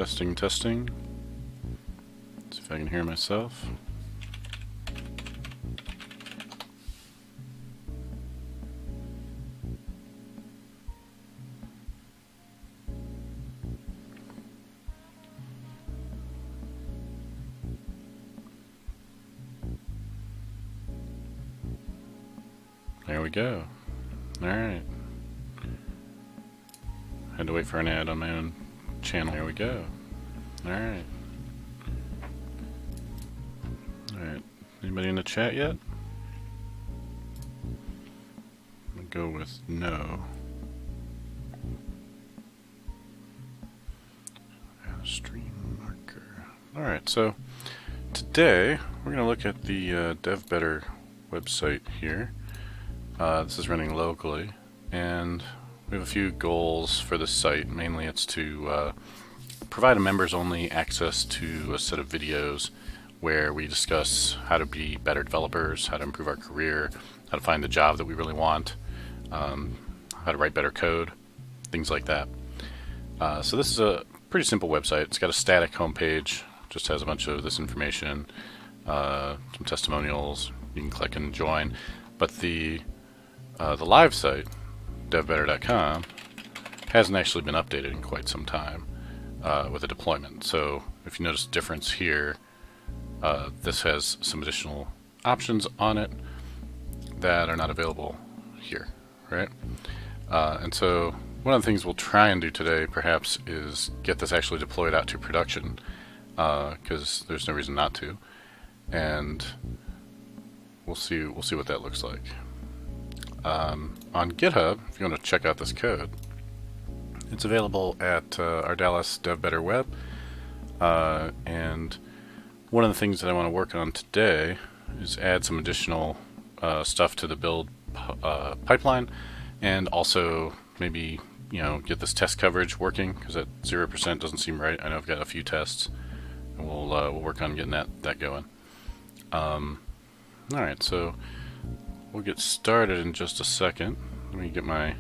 Testing, testing. See if I can hear myself. There we go. Alright. Had to wait for an ad on my own channel. There we go. Alright. Alright. Anybody in the chat yet? I'm gonna go with no. Add a stream marker. Alright, so today we're gonna look at the DevBetter website here. This is running locally, and we have a few goals for this site. Mainly it's to provide a members-only access to a set of videos where we discuss how to be better developers, how to improve our career, how to find the job that we really want, how to write better code, things like that. So this is a pretty simple website. It's got a static homepage, just has a bunch of this information, some testimonials. You can click and join, but the live site, devbetter.com, hasn't actually been updated in quite some time with a deployment. So if you notice a difference here, this has some additional options on it that are not available here, right? And so one of the things we'll try and do today perhaps is get this actually deployed out to production, because there's no reason not to, and we'll see what that looks like. On GitHub, if you want to check out this code, it's available at Ardalis DevBetter Web, and one of the things that I want to work on today is add some additional stuff to the build pipeline, and also maybe get this test coverage working, because at 0% doesn't seem right. I know I've got a few tests, and we'll work on getting that going. Alright, so we'll get started in just a second. Let me get my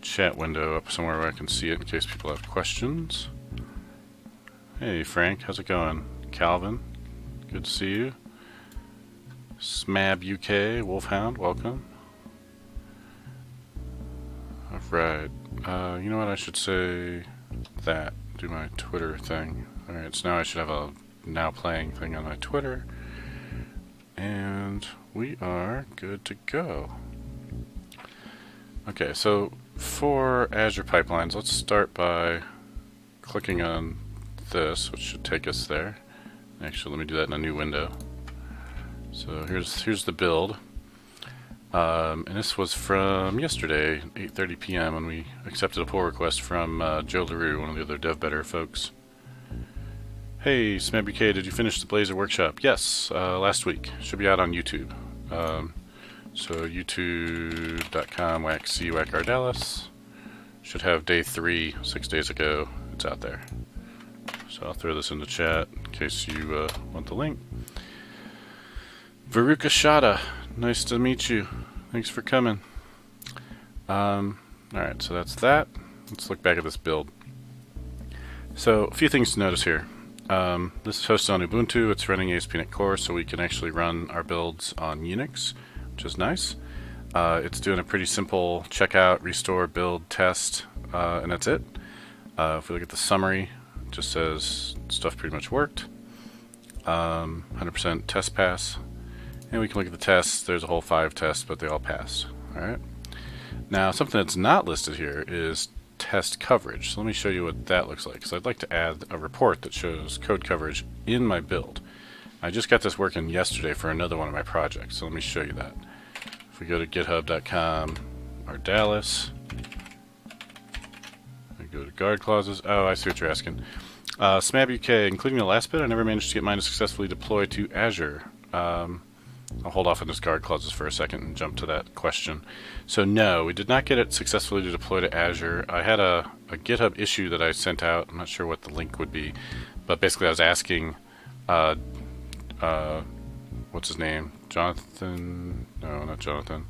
chat window up somewhere where I can see it in case people have questions. Hey Frank, how's it going? Calvin, good to see you. Smab UK, Wolfhound, welcome. Alright, you know what, I should say that, do my Twitter thing. Alright, so now I should have a now playing thing on my Twitter. And we are good to go. Okay, so for Azure pipelines, let's start by clicking on this, which should take us there. Actually, let me do that in a new window. So here's the build, and this was from yesterday, 8:30 p.m. when we accepted a pull request from Joe LaRue, one of the other DevBetter folks. Hey, SmabUK, did you finish the Blazor workshop? Yes, last week. Should be out on YouTube. So youtube.com /Ardalis should have day 3, 6 days ago. It's out there. So I'll throw this in the chat in case you want the link. Veruca Shada, nice to meet you. Thanks for coming. Alright, so that's that. Let's look back at this build. So a few things to notice here. This is hosted on Ubuntu. It's running ASP.NET Core, so we can actually run our builds on Unix, which is nice. It's doing a pretty simple checkout, restore, build, test, and that's it. If we look at the summary, it just says stuff pretty much worked. 100% test pass. And we can look at the tests. There's a whole 5 tests, but they all passed. Alright. Now, something that's not listed here is test coverage. So let me show you what that looks like, because I'd like to add a report that shows code coverage in my build. I just got this working yesterday for another one of my projects, so let me show you that. If we go to github.com Ardalis, I go to guard clauses. Oh, I see what you're asking. SmabUK, including the last bit, I never managed to get mine to successfully deploy to Azure. I'll hold off on this guard clauses for a second and jump to that question. So no, we did not get it successfully to deploy to Azure. I had a GitHub issue that I sent out. I'm not sure what the link would be, but basically I was asking, what's his name? Jonathan? No, not Jonathan.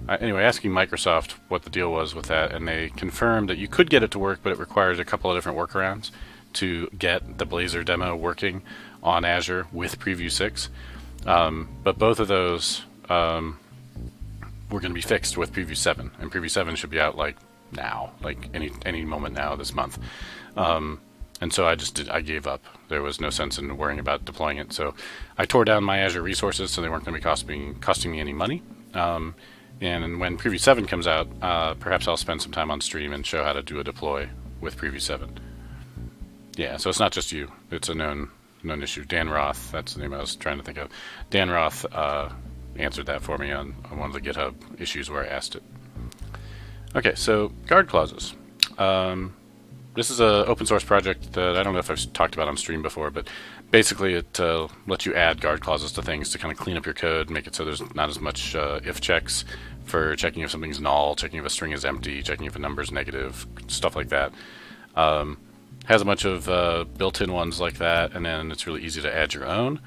anyway, asking Microsoft what the deal was with that, and they confirmed that you could get it to work, but it requires a couple of different workarounds to get the Blazor demo working on Azure with Preview 6. But both of those were going to be fixed with Preview 7, and Preview 7 should be out like now, like any moment now this month. And so I gave up. There was no sense in worrying about deploying it. So I tore down my Azure resources so they weren't going to be costing me any money. And when Preview 7 comes out, perhaps I'll spend some time on stream and show how to do a deploy with Preview 7. Yeah, so it's not just you. It's a known issue. Dan Roth, that's the name I was trying to think of. Dan Roth answered that for me on one of the GitHub issues where I asked it. Okay, so guard clauses. This is an open source project that I don't know if I've talked about on stream before, but basically it lets you add guard clauses to things to kind of clean up your code, make it so there's not as much if checks for checking if something's null, checking if a string is empty, checking if a number is negative, stuff like that. Has a bunch of built-in ones like that, and then it's really easy to add your own.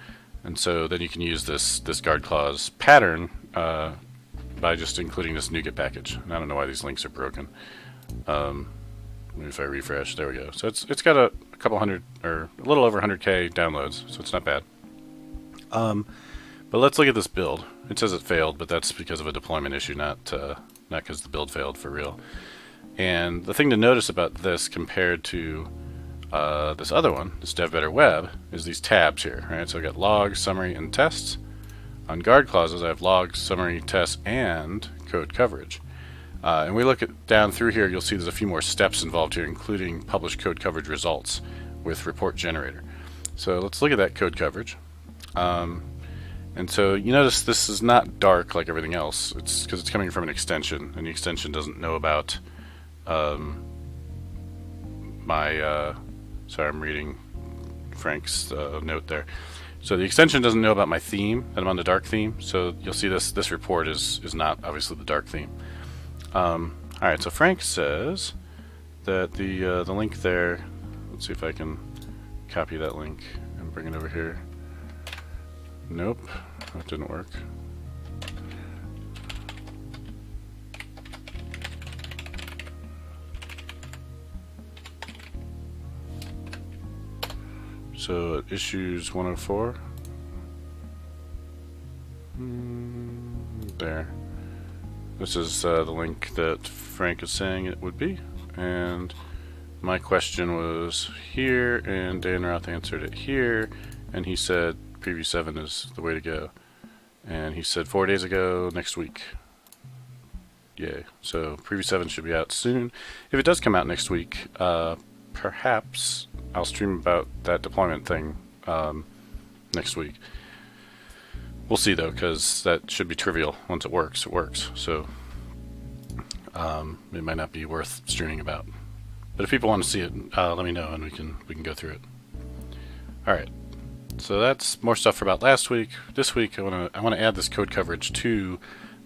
And so then you can use this guard clause pattern by just including this NuGet package. And I don't know why these links are broken. Maybe if I refresh, there we go. So it's got a couple hundred, or a little over 100K downloads, so it's not bad. But let's look at this build. It says it failed, but that's because of a deployment issue, not because the build failed for real. And the thing to notice about this compared to this other one, this Dev Better Web, is these tabs here. Right? So I've got logs, summary, and tests. On guard clauses, I have logs, summary, tests, and code coverage. And we look down through here, you'll see there's a few more steps involved here, including publish code coverage results with report generator. So let's look at that code coverage. And so you notice this is not dark like everything else. It's because it's coming from an extension, and the extension doesn't know about sorry, I'm reading Frank's note there. So the extension doesn't know about my theme, that I'm on the dark theme. So you'll see this report is not obviously the dark theme. Alright, so Frank says that the link there, let's see if I can copy that link and bring it over here. Nope, that didn't work. So issues 104. There. This is the link that Frank is saying it would be, and my question was here, and Dan Roth answered it here, and he said Preview 7 is the way to go. And he said 4 days ago, next week. Yay. So Preview 7 should be out soon. If it does come out next week, perhaps I'll stream about that deployment thing next week. We'll see though, because that should be trivial. Once it works, it works. So it might not be worth streaming about. But if people want to see it, let me know and we can go through it. All right. So that's more stuff for about last week. This week I want to add this code coverage to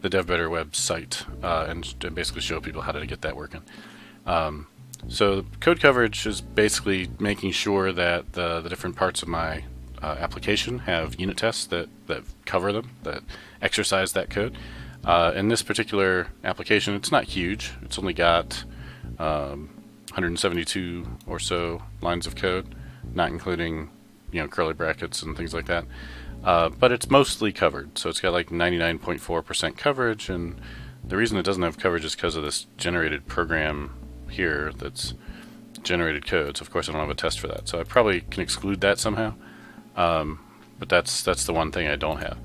the Dev Better website and basically show people how to get that working. So code coverage is basically making sure that the different parts of my application have unit tests that cover them, that exercise that code. In this particular application, it's not huge. It's only got 172 or so lines of code, not including curly brackets and things like that. But it's mostly covered, so it's got like 99.4% coverage, and the reason it doesn't have coverage is because of this generated program here that's generated code. So of course I don't have a test for that, so I probably can exclude that somehow. But that's the one thing I don't have.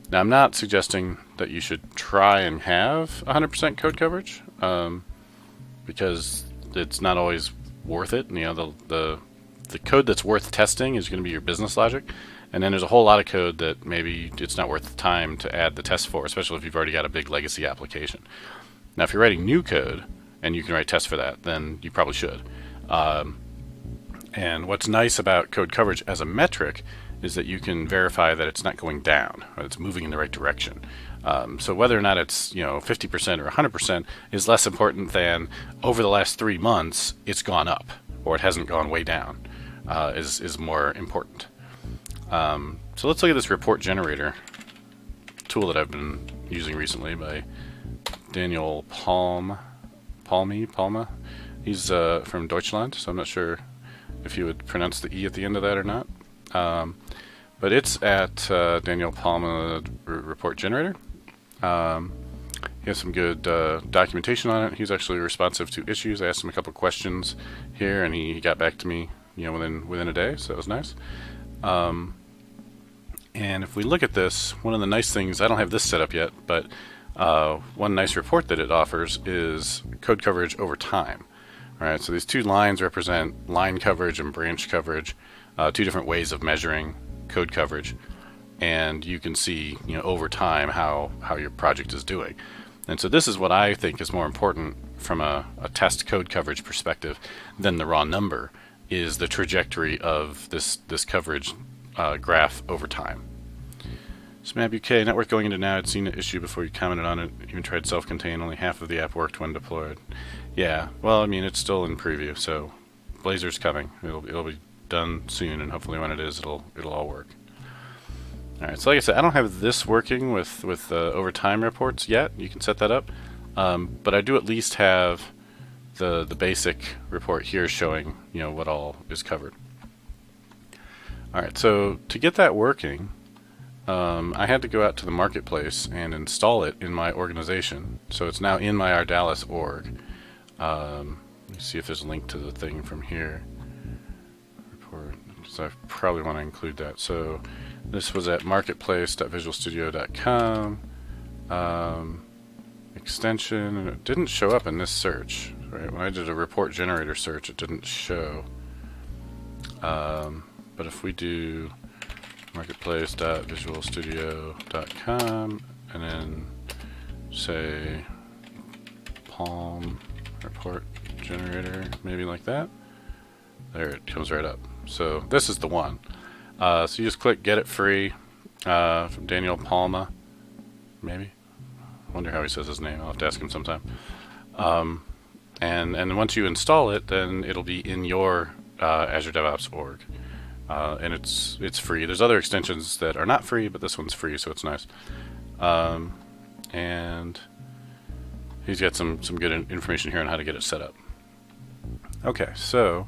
Now I'm not suggesting that you should try and have 100% code coverage, because it's not always worth it. The code that's worth testing is going to be your business logic, and then there's a whole lot of code that maybe it's not worth the time to add the test for, especially if you've already got a big legacy application. Now if you're writing new code and you can write tests for that, then you probably should. And what's nice about code coverage as a metric is that you can verify that it's not going down, or it's moving in the right direction. So whether or not it's 50% or 100% is less important than over the last 3 months it's gone up or it hasn't gone way down, is more important. So let's look at this report generator tool that I've been using recently by Daniel Palma. He's from Deutschland, so I'm not sure if you would pronounce the E at the end of that or not. But it's at Daniel Palma Report Generator. He has some good documentation on it. He's actually responsive to issues. I asked him a couple questions here, and he got back to me, within a day. So that was nice. And if we look at this, one of the nice things, I don't have this set up yet, but one nice report that it offers is code coverage over time. All right, so these two lines represent line coverage and branch coverage, two different ways of measuring code coverage, and you can see, over time how your project is doing. And so this is what I think is more important from a test code coverage perspective than the raw number, is the trajectory of this coverage graph over time. SMAP UK, not worth going into now. I'd seen the issue before you commented on it. Even tried self-contained. Only half of the app worked when deployed. Yeah, well, I mean, it's still in preview, so Blazor's coming. It'll be done soon, and hopefully when it is, it'll all work. All right, so like I said, I don't have this working with over time reports yet. You can set that up, but I do at least have the basic report here showing what all is covered. All right, so to get that working, I had to go out to the marketplace and install it in my organization. So it's now in my Ardalis org. Let me see if there's a link to the thing from here. Report. So I probably want to include that. So this was at marketplace.visualstudio.com. Extension, and it didn't show up in this search. Right? When I did a report generator search, it didn't show. But if we do marketplace.visualstudio.com and then say Palm report generator, maybe like that, there it comes right up. So this is the one. So you just click get it free from Daniel Palma, maybe. I wonder how he says his name. I'll have to ask him sometime. And once you install it, then it'll be in your Azure DevOps org. And it's free. There's other extensions that are not free, but this one's free, so it's nice. And he's got some good information here on how to get it set up. Okay, so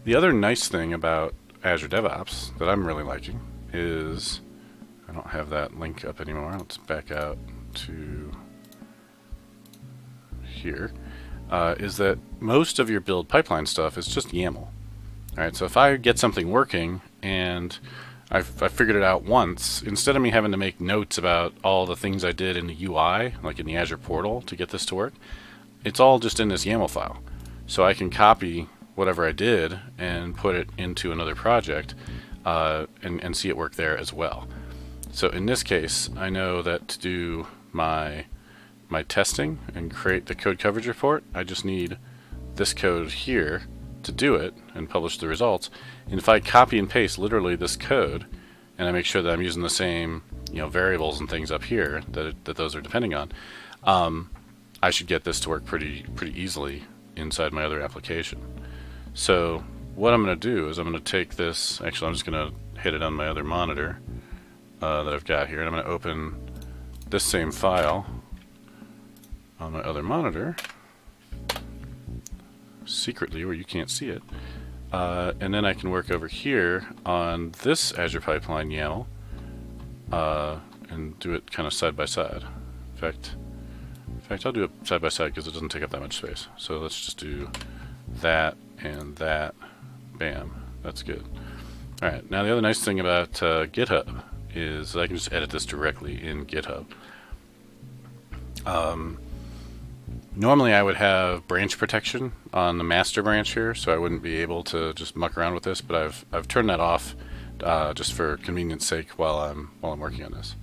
the other nice thing about Azure DevOps that I'm really liking is, I don't have that link up anymore. Let's back out to here. Is that most of your build pipeline stuff is just YAML. Alright, so if I get something working and I've figured it out once, instead of me having to make notes about all the things I did in the UI, like in the Azure portal, to get this to work, it's all just in this YAML file. So I can copy whatever I did and put it into another project and see it work there as well. So in this case, I know that to do my testing and create the code coverage report, I just need this code here to do it and publish the results. And if I copy and paste literally this code, and I make sure that I'm using the same variables and things up here that those are depending on, I should get this to work pretty easily inside my other application. So what I'm going to do is I'm going to take this. Actually, I'm just going to hit it on my other monitor that I've got here, and I'm going to open this same file on my other monitor secretly where you can't see it, and then I can work over here on this Azure Pipeline YAML and do it kind of side by side. In fact, I'll do it side by side because it doesn't take up that much space. So let's just do that and that. Bam, that's good. All right, now the other nice thing about GitHub is I can just edit this directly in GitHub. Normally I would have branch protection on the master branch here, so I wouldn't be able to just muck around with this, but I've turned that off just for convenience sake while I'm working on this.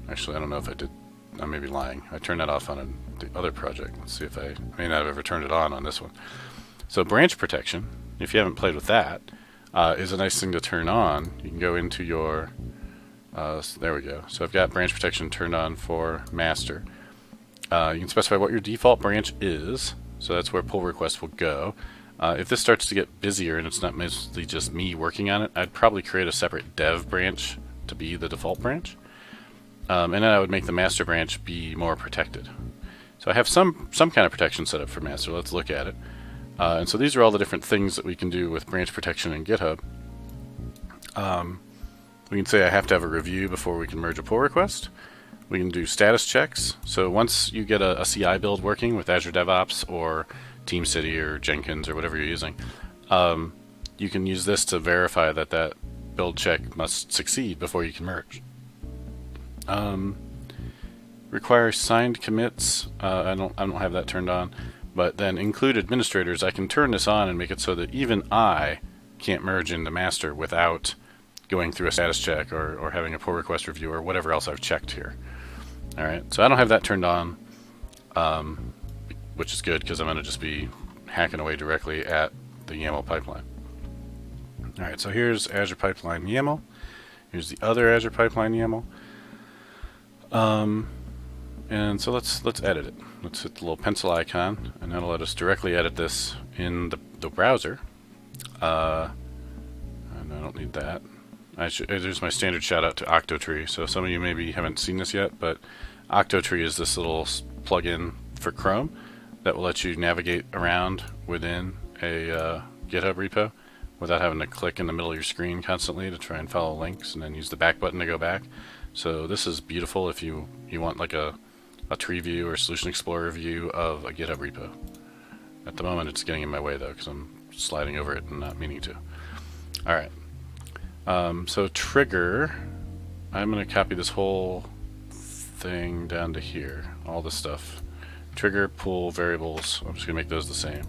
Actually, I don't know if I did. I may be lying. I turned that off on the other project. Let's see if I may not have ever turned it on this one. So branch protection, if you haven't played with that, is a nice thing to turn on. You can go into your there we go. So I've got branch protection turned on for master. You can specify what your default branch is, so that's where pull requests will go. If this starts to get busier and it's not mostly just me working on it, I'd probably create a separate dev branch to be the default branch. And then I would make the master branch be more protected. So I have some kind of protection set up for master. Let's look at it. And so these are all the different things that we can do with branch protection in GitHub. We can say I have to have a review before we can merge a pull request. We can do status checks. So once you get a CI build working with Azure DevOps or TeamCity or Jenkins or whatever you're using, you can use this to verify that that build check must succeed before you can merge. Require signed commits. I don't have that turned on, but then include administrators. I can turn this on and make it so that even I can't merge into master without going through a status check or having a pull request review or whatever else I've checked here. All right, so I don't have that turned on, which is good because I'm going to just be hacking away directly at the YAML pipeline. All right, so here's Azure Pipeline YAML. Here's the other Azure Pipeline YAML. And so let's edit it. Let's hit the little pencil icon, and that'll let us directly edit this in the browser. And I don't need that. There's my standard shout out to Octotree. So some of you maybe haven't seen this yet, but Octotree is this little plugin for Chrome that will let you navigate around within a GitHub repo without having to click in the middle of your screen constantly to try and follow links and then use the back button to go back. So this is beautiful if you want like a tree view or Solution Explorer view of a GitHub repo. At the moment it's getting in my way though because I'm sliding over it and not meaning to. Alright. So trigger, I'm going to copy this whole thing down to here, all this stuff. Trigger, pool, variables, I'm just going to make those the same.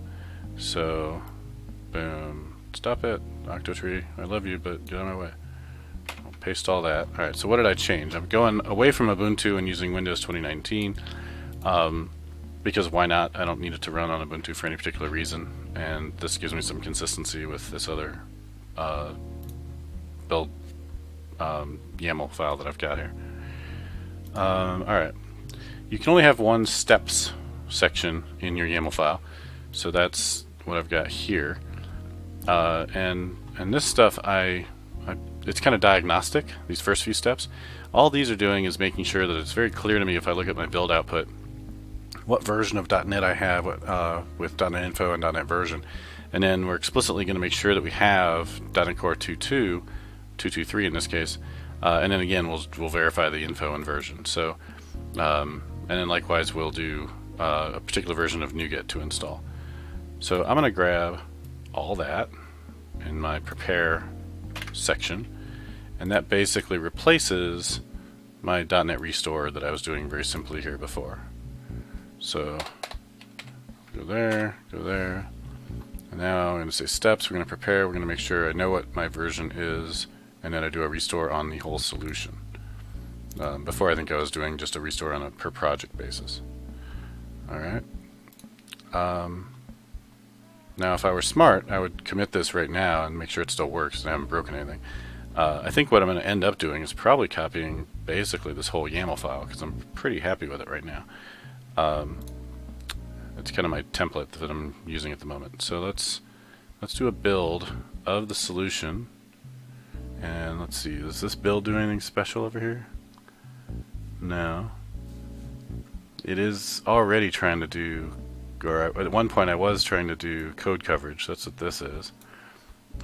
So, boom, stop it, Octotree, I love you, but get out of my way. I'll paste all that. Alright, so what did I change? I'm going away from Ubuntu and using Windows 2019, because why not? I don't need it to run on Ubuntu for any particular reason, and this gives me some consistency with this other build YAML file that I've got here. Alright, you can only have one steps section in your YAML file, so that's what I've got here. And this stuff, it's kind of diagnostic, these first few steps. All these are doing is making sure that it's very clear to me if I look at my build output what version of .NET I have with .NET Info and .NET Version. And then we're explicitly going to make sure that we have .NET Core 2.2, 2.2.3 in this case, and then again we'll verify the info and version. So, and then likewise we'll do a particular version of NuGet to install. So I'm going to grab all that in my prepare section, and that basically replaces my .NET Restore that I was doing very simply here before. So go there, and now I'm going to say steps. We're going to prepare. We're going to make sure I know what my version is, and then I do a restore on the whole solution. Before I think I was doing just a restore on a per project basis. Alright. Now if I were smart, I would commit this right now and make sure it still works and I haven't broken anything. I think what I'm going to end up doing is probably copying basically this whole YAML file because I'm pretty happy with it right now. It's kind of my template that I'm using at the moment. So let's do a build of the solution. And let's see, does this build do anything special over here? No. It is already trying to do, or at one point I was trying to do code coverage. That's what this is.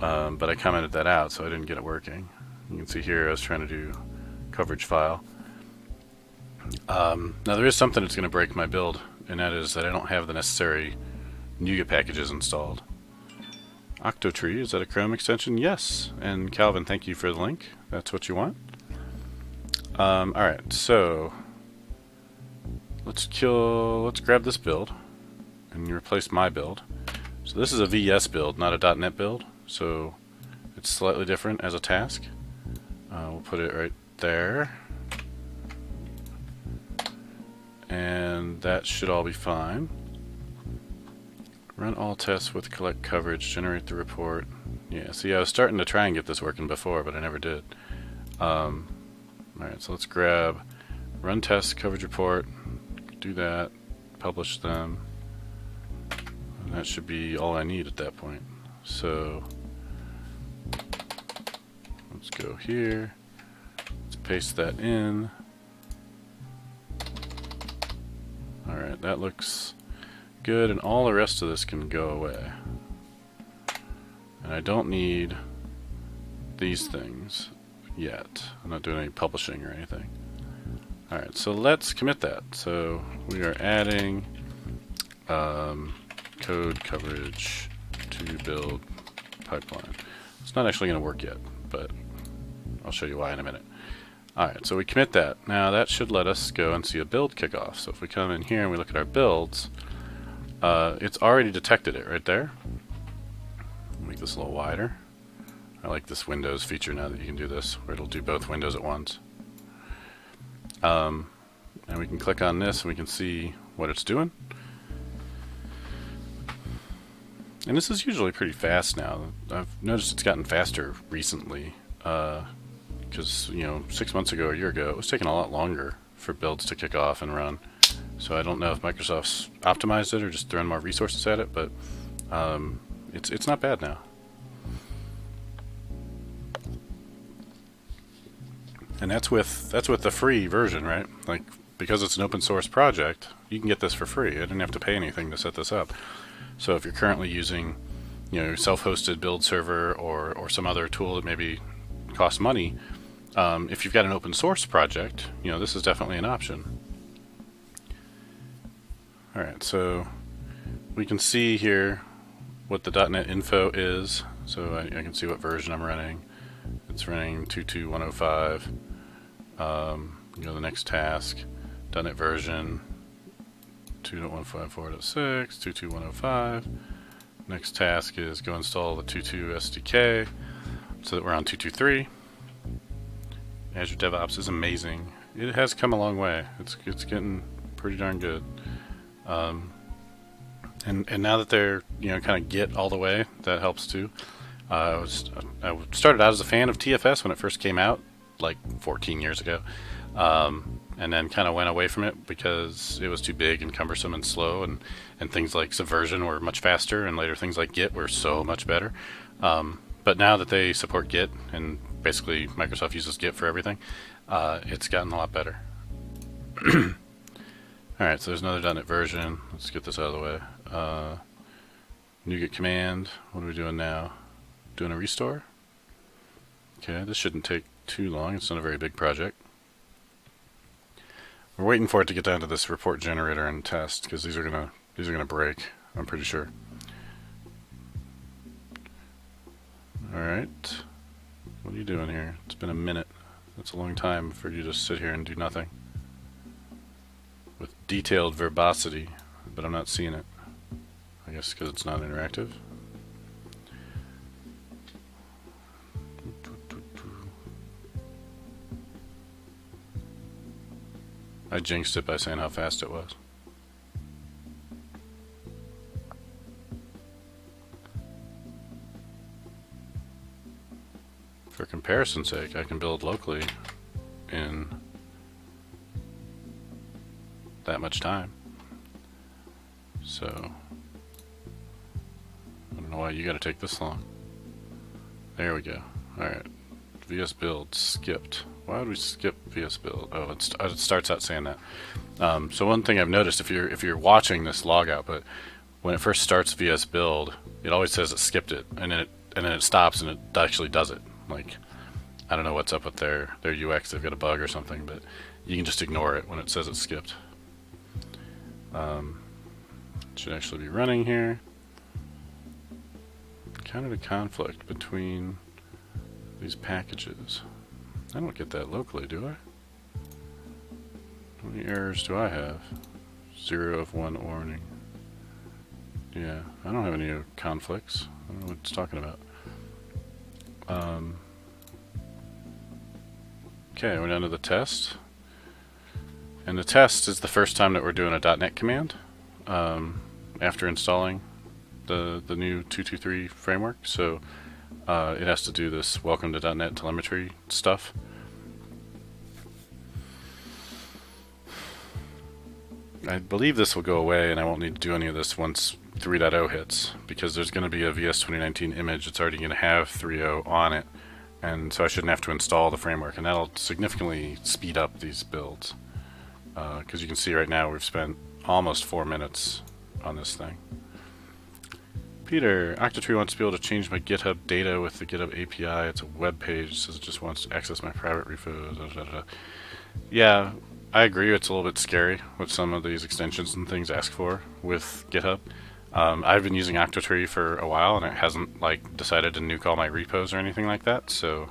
But I commented that out, so I didn't get it working. You can see here I was trying to do coverage file. Now there is something that's going to break my build, and that is that I don't have the necessary NuGet packages installed. Octotree, is that a Chrome extension? Yes. And Calvin, thank you for the link. That's what you want. Alright, so let's grab this build and replace my build. So this is a VS build, not a .NET build, so it's slightly different as a task. We'll put it right there. And that should all be fine. Run all tests with collect coverage, generate the report. Yeah, see, I was starting to try and get this working before, but I never did. Alright, so let's grab run test coverage report, do that, publish them. And that should be all I need at that point. So let's go here, let's paste that in. Alright, that looks good, and all the rest of this can go away. And I don't need these things yet. I'm not doing any publishing or anything. Alright, so let's commit that. So we are adding code coverage to build pipeline. It's not actually going to work yet, but I'll show you why in a minute. Alright, so we commit that. Now that should let us go and see a build kick off. So if we come in here and we look at our builds, it's already detected it right there. Make this a little wider. I like this Windows feature now that you can do this, where it'll do both windows at once. And we can click on this and we can see what it's doing. And this is usually pretty fast now. I've noticed it's gotten faster recently. Because, you know, 6 months ago, a year ago, it was taking a lot longer for builds to kick off and run. So I don't know if Microsoft's optimized it or just thrown more resources at it, but it's not bad now. And that's with the free version, right? Like, because it's an open source project, you can get this for free. I didn't have to pay anything to set this up. So if you're currently using, you know, self-hosted build server or some other tool that maybe costs money, if you've got an open source project, you know, this is definitely an option. Alright, so we can see here what the .NET info is. So I can see what version I'm running. It's running 22105. You know, the next task, .NET version 2.154.6, 22105. Next task is go install the 2.2 SDK so that we're on 2.2.3. Azure DevOps is amazing. It has come a long way. It's getting pretty darn good. And now that they're, you know, kind of Git all the way, that helps too. I started out as a fan of TFS when it first came out, like 14 years ago, and then kind of went away from it because it was too big and cumbersome and slow, and things like Subversion were much faster, and later things like Git were so much better. But now that they support Git, and basically Microsoft uses Git for everything, it's gotten a lot better. Alright, so there's another .NET version. Let's get this out of the way. NuGet command. What are we doing now? Doing a restore? Okay, this shouldn't take too long. It's not a very big project. We're waiting for it to get down to this report generator and test, because these are gonna break, I'm pretty sure. Alright. What are you doing here? It's been a minute. That's a long time for you to sit here and do nothing. With detailed verbosity, but I'm not seeing it. I guess because it's not interactive. I jinxed it by saying how fast it was. For comparison's sake, I can build locally in that much time. So I don't know why you gotta take this long. There we go. Alright. VS Build skipped. Why would we skip VS Build? Oh, it starts out saying that. So one thing I've noticed, if you're watching this log output, when it first starts VS Build, it always says it skipped it, and then it stops and it actually does it. Like, I don't know what's up with their UX. They've got a bug or something, but you can just ignore it when it says it's skipped. It should actually be running here. Encountered a conflict between these packages. I don't get that locally, do I? How many errors do I have? 0 of 1 warning. Yeah, I don't have any conflicts. I don't know what it's talking about. Okay, we're down to the test. And the test is the first time that we're doing a .NET command after installing the new 2.2.3 framework. So it has to do this welcome to .NET telemetry stuff. I believe this will go away and I won't need to do any of this once 3.0 hits, because there's going to be a VS 2019 image that's already going to have 3.0 on it, and so I shouldn't have to install the framework, and that'll significantly speed up these builds. Because you can see right now we've spent almost 4 minutes on this thing. Peter, Octatree wants to be able to change my GitHub data with the GitHub API. It's a web page, says it just wants to access my private repo. Yeah, I agree. It's a little bit scary what some of these extensions and things ask for with GitHub. I've been using Octatree for a while, and it hasn't like decided to nuke all my repos or anything like that. So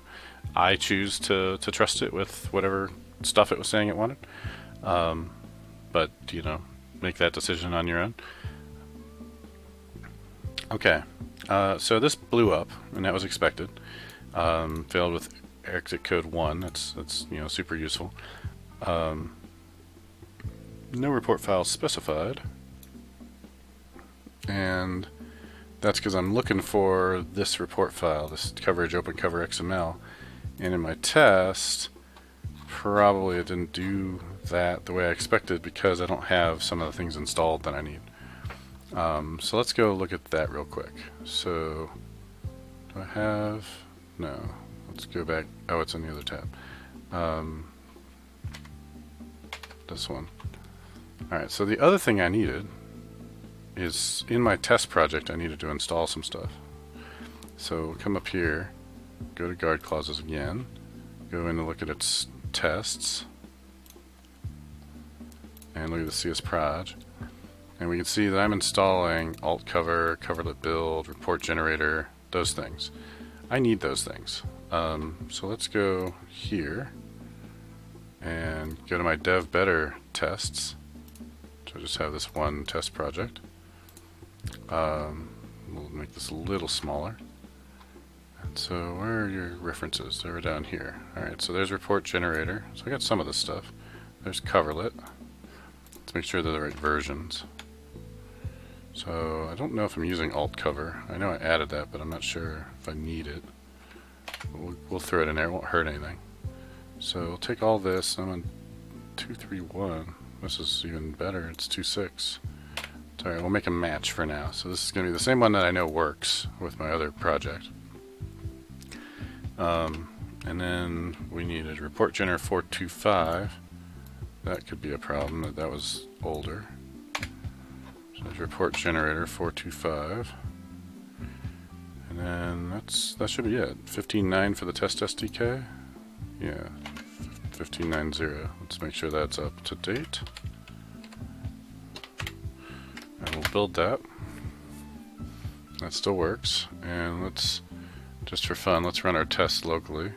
I choose to trust it with whatever stuff it was saying it wanted. But you know, make that decision on your own. Okay, so this blew up, and that was expected. Failed with exit code 1. That's you know, super useful. No report file specified, and that's because I'm looking for this report file, this coverage open cover XML, and in my test, probably it didn't do that the way I expected because I don't have some of the things installed that I need. So let's go look at that real quick. So, do I have? No. Let's go back. Oh, it's in the other tab. This one. Alright, so the other thing I needed is in my test project I needed to install some stuff. So come up here, go to guard clauses again, go in and look at its tests, and look at the CS proj. And we can see that I'm installing alt cover, coverlet build, report generator, those things. I need those things. So let's go here and go to my dev better tests. So I just have this one test project. We'll make this a little smaller. And so where are your references? They were down here. Alright, so there's report generator. So I got some of this stuff. There's coverlet. Let's make sure they're the right versions. So I don't know if I'm using alt cover. I know I added that, but I'm not sure if I need it. We'll throw it in there. It won't hurt anything. So we'll take all this. I'm on 231. This is even better. It's 2.6. Alright, we'll make a match for now. So this is going to be the same one that I know works with my other project. And then we needed report gener 425. That could be a problem. That was older. So there's report generator 425. And then that should be it. 15.9 for the test SDK. Yeah, 15.9.0. Let's make sure that's up to date. And we'll build that. That still works. And let's, just for fun, let's run our test locally.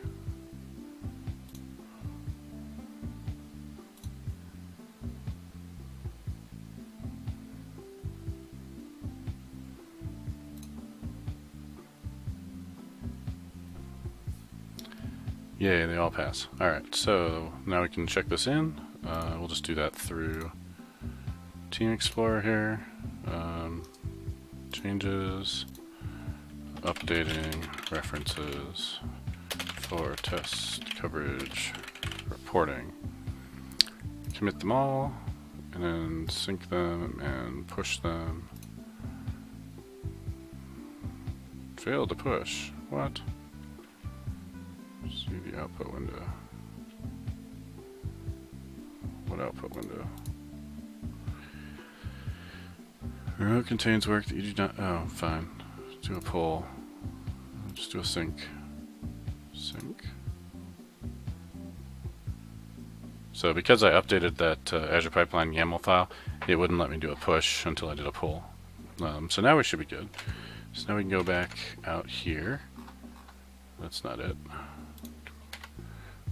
Yay, they all pass. Alright, so now we can check this in. We'll just do that through Team Explorer here. Changes, updating references for test coverage reporting. Commit them all, and then sync them and push them. Failed to push. What? See the output window. What output window? Row contains work that you do not. Oh, fine. Let's do a pull. Just do a sync. Sync. So because I updated that Azure Pipeline YAML file, it wouldn't let me do a push until I did a pull. So now we should be good. So now we can go back out here. That's not it.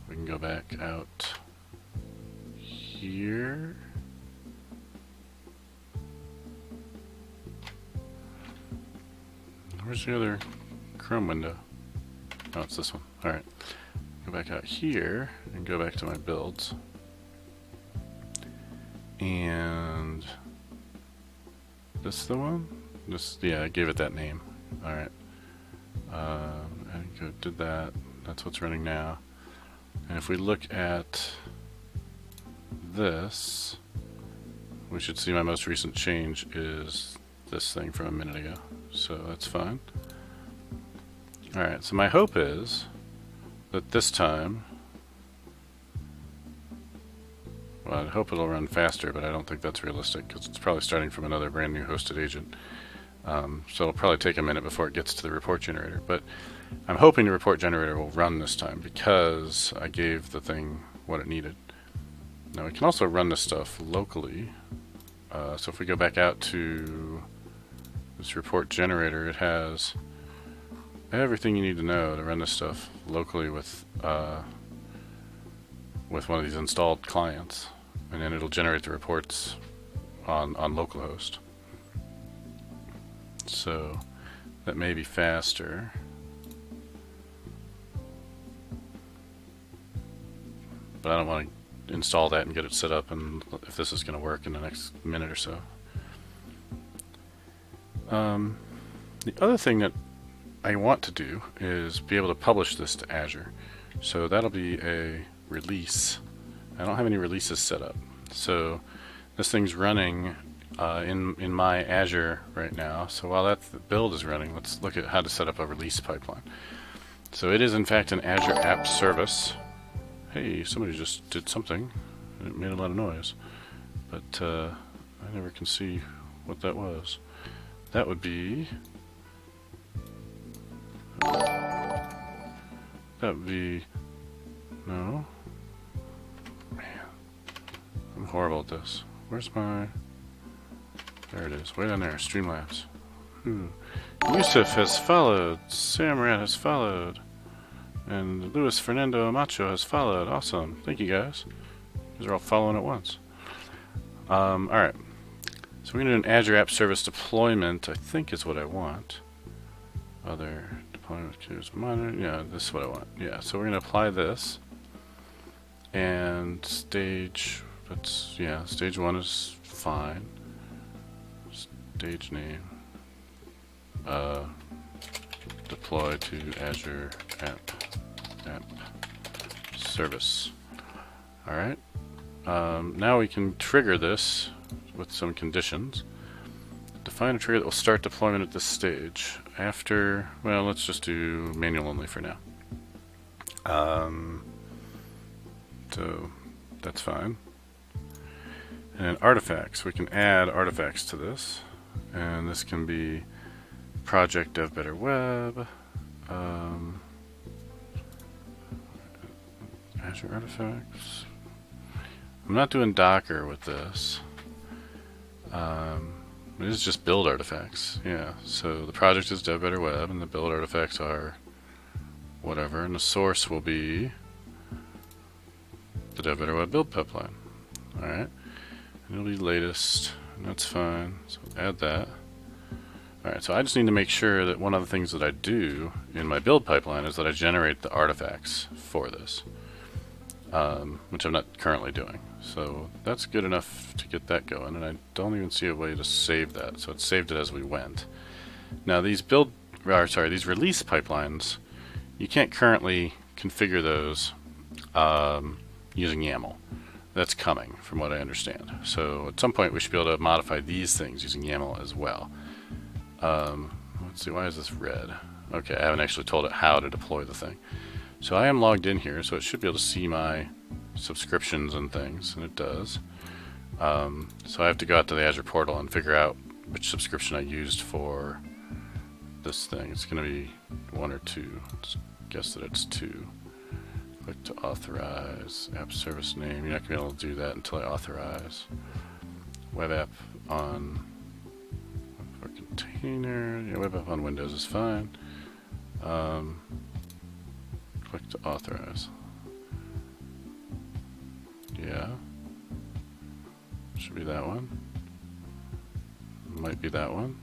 We can go back out here. Where's the other Chrome window? Oh, it's this one. Alright. Go back out here and go back to my builds. And this the one? This, yeah, I gave it that name. Alright. I did that. That's what's running now. And if we look at this, we should see my most recent change is this thing from a minute ago. So that's fine. Alright, so my hope is that this time Well, I hope it'll run faster, but I don't think that's realistic because it's probably starting from another brand new hosted agent. So it'll probably take a minute before it gets to the report generator. But I'm hoping the report generator will run this time because I gave the thing what it needed. Now we can also run this stuff locally. So if we go back out to this report generator, it has everything you need to know to run this stuff locally with one of these installed clients, and then it'll generate the reports on localhost. So that may be faster. But I don't want to install that and get it set up, and if this is going to work in the next minute or so. The other thing that I want to do is be able to publish this to Azure. So that'll be a release. I don't have any releases set up. So this thing's running in my Azure right now. So while the build is running, let's look at how to set up a release pipeline. So it is in fact an Azure app service. Hey, somebody just did something. It made a lot of noise. But I never can see what that was. That would be... No. Man. I'm horrible at this. Where's my... There it is. Way down there. Streamlabs. Yusuf has followed. Samrat has followed. And Luis Fernando Amacho has followed. Awesome. Thank you guys. These are all following at once. Alright. So we're going to do an Azure App Service deployment, I think is what I want. Other deployment queues monitor. Yeah, this is what I want. Yeah, so we're going to apply this. And stage, stage 1 is fine. Stage name. Deploy to Azure App Service. Alright. Now we can trigger this with some conditions. Define a trigger that will start deployment at this stage. After, well, let's just do manual only for now. So that's fine. And then artifacts, we can add artifacts to this, and this can be project dev better web, Azure artifacts. I'm not doing Docker with this. It is just build artifacts. Yeah, so the project is dev better web, and the build artifacts are whatever, and the source will be the dev better web build pipeline. Alright, and it'll be latest, and that's fine, so add that. Alright, so I just need to make sure that one of the things that I do in my build pipeline is that I generate the artifacts for this, which I'm not currently doing. So that's good enough to get that going, and I don't even see a way to save that, so it saved it as we went. Now these these release pipelines, you can't currently configure those using YAML. That's coming, from what I understand. So at some point we should be able to modify these things using YAML as well. Let's see, why is this red? Okay, I haven't actually told it how to deploy the thing. So I am logged in here, so it should be able to see my subscriptions and things, and it does. So I have to go out to the Azure portal and figure out which subscription I used for this thing. It's going to be 1 or 2. Let's guess that it's 2. Click to authorize. App service name. You're not going to be able to do that until I authorize. Web app on for container. Yeah, web app on Windows is fine. Click to authorize. Yeah. Should be that one. Might be that one.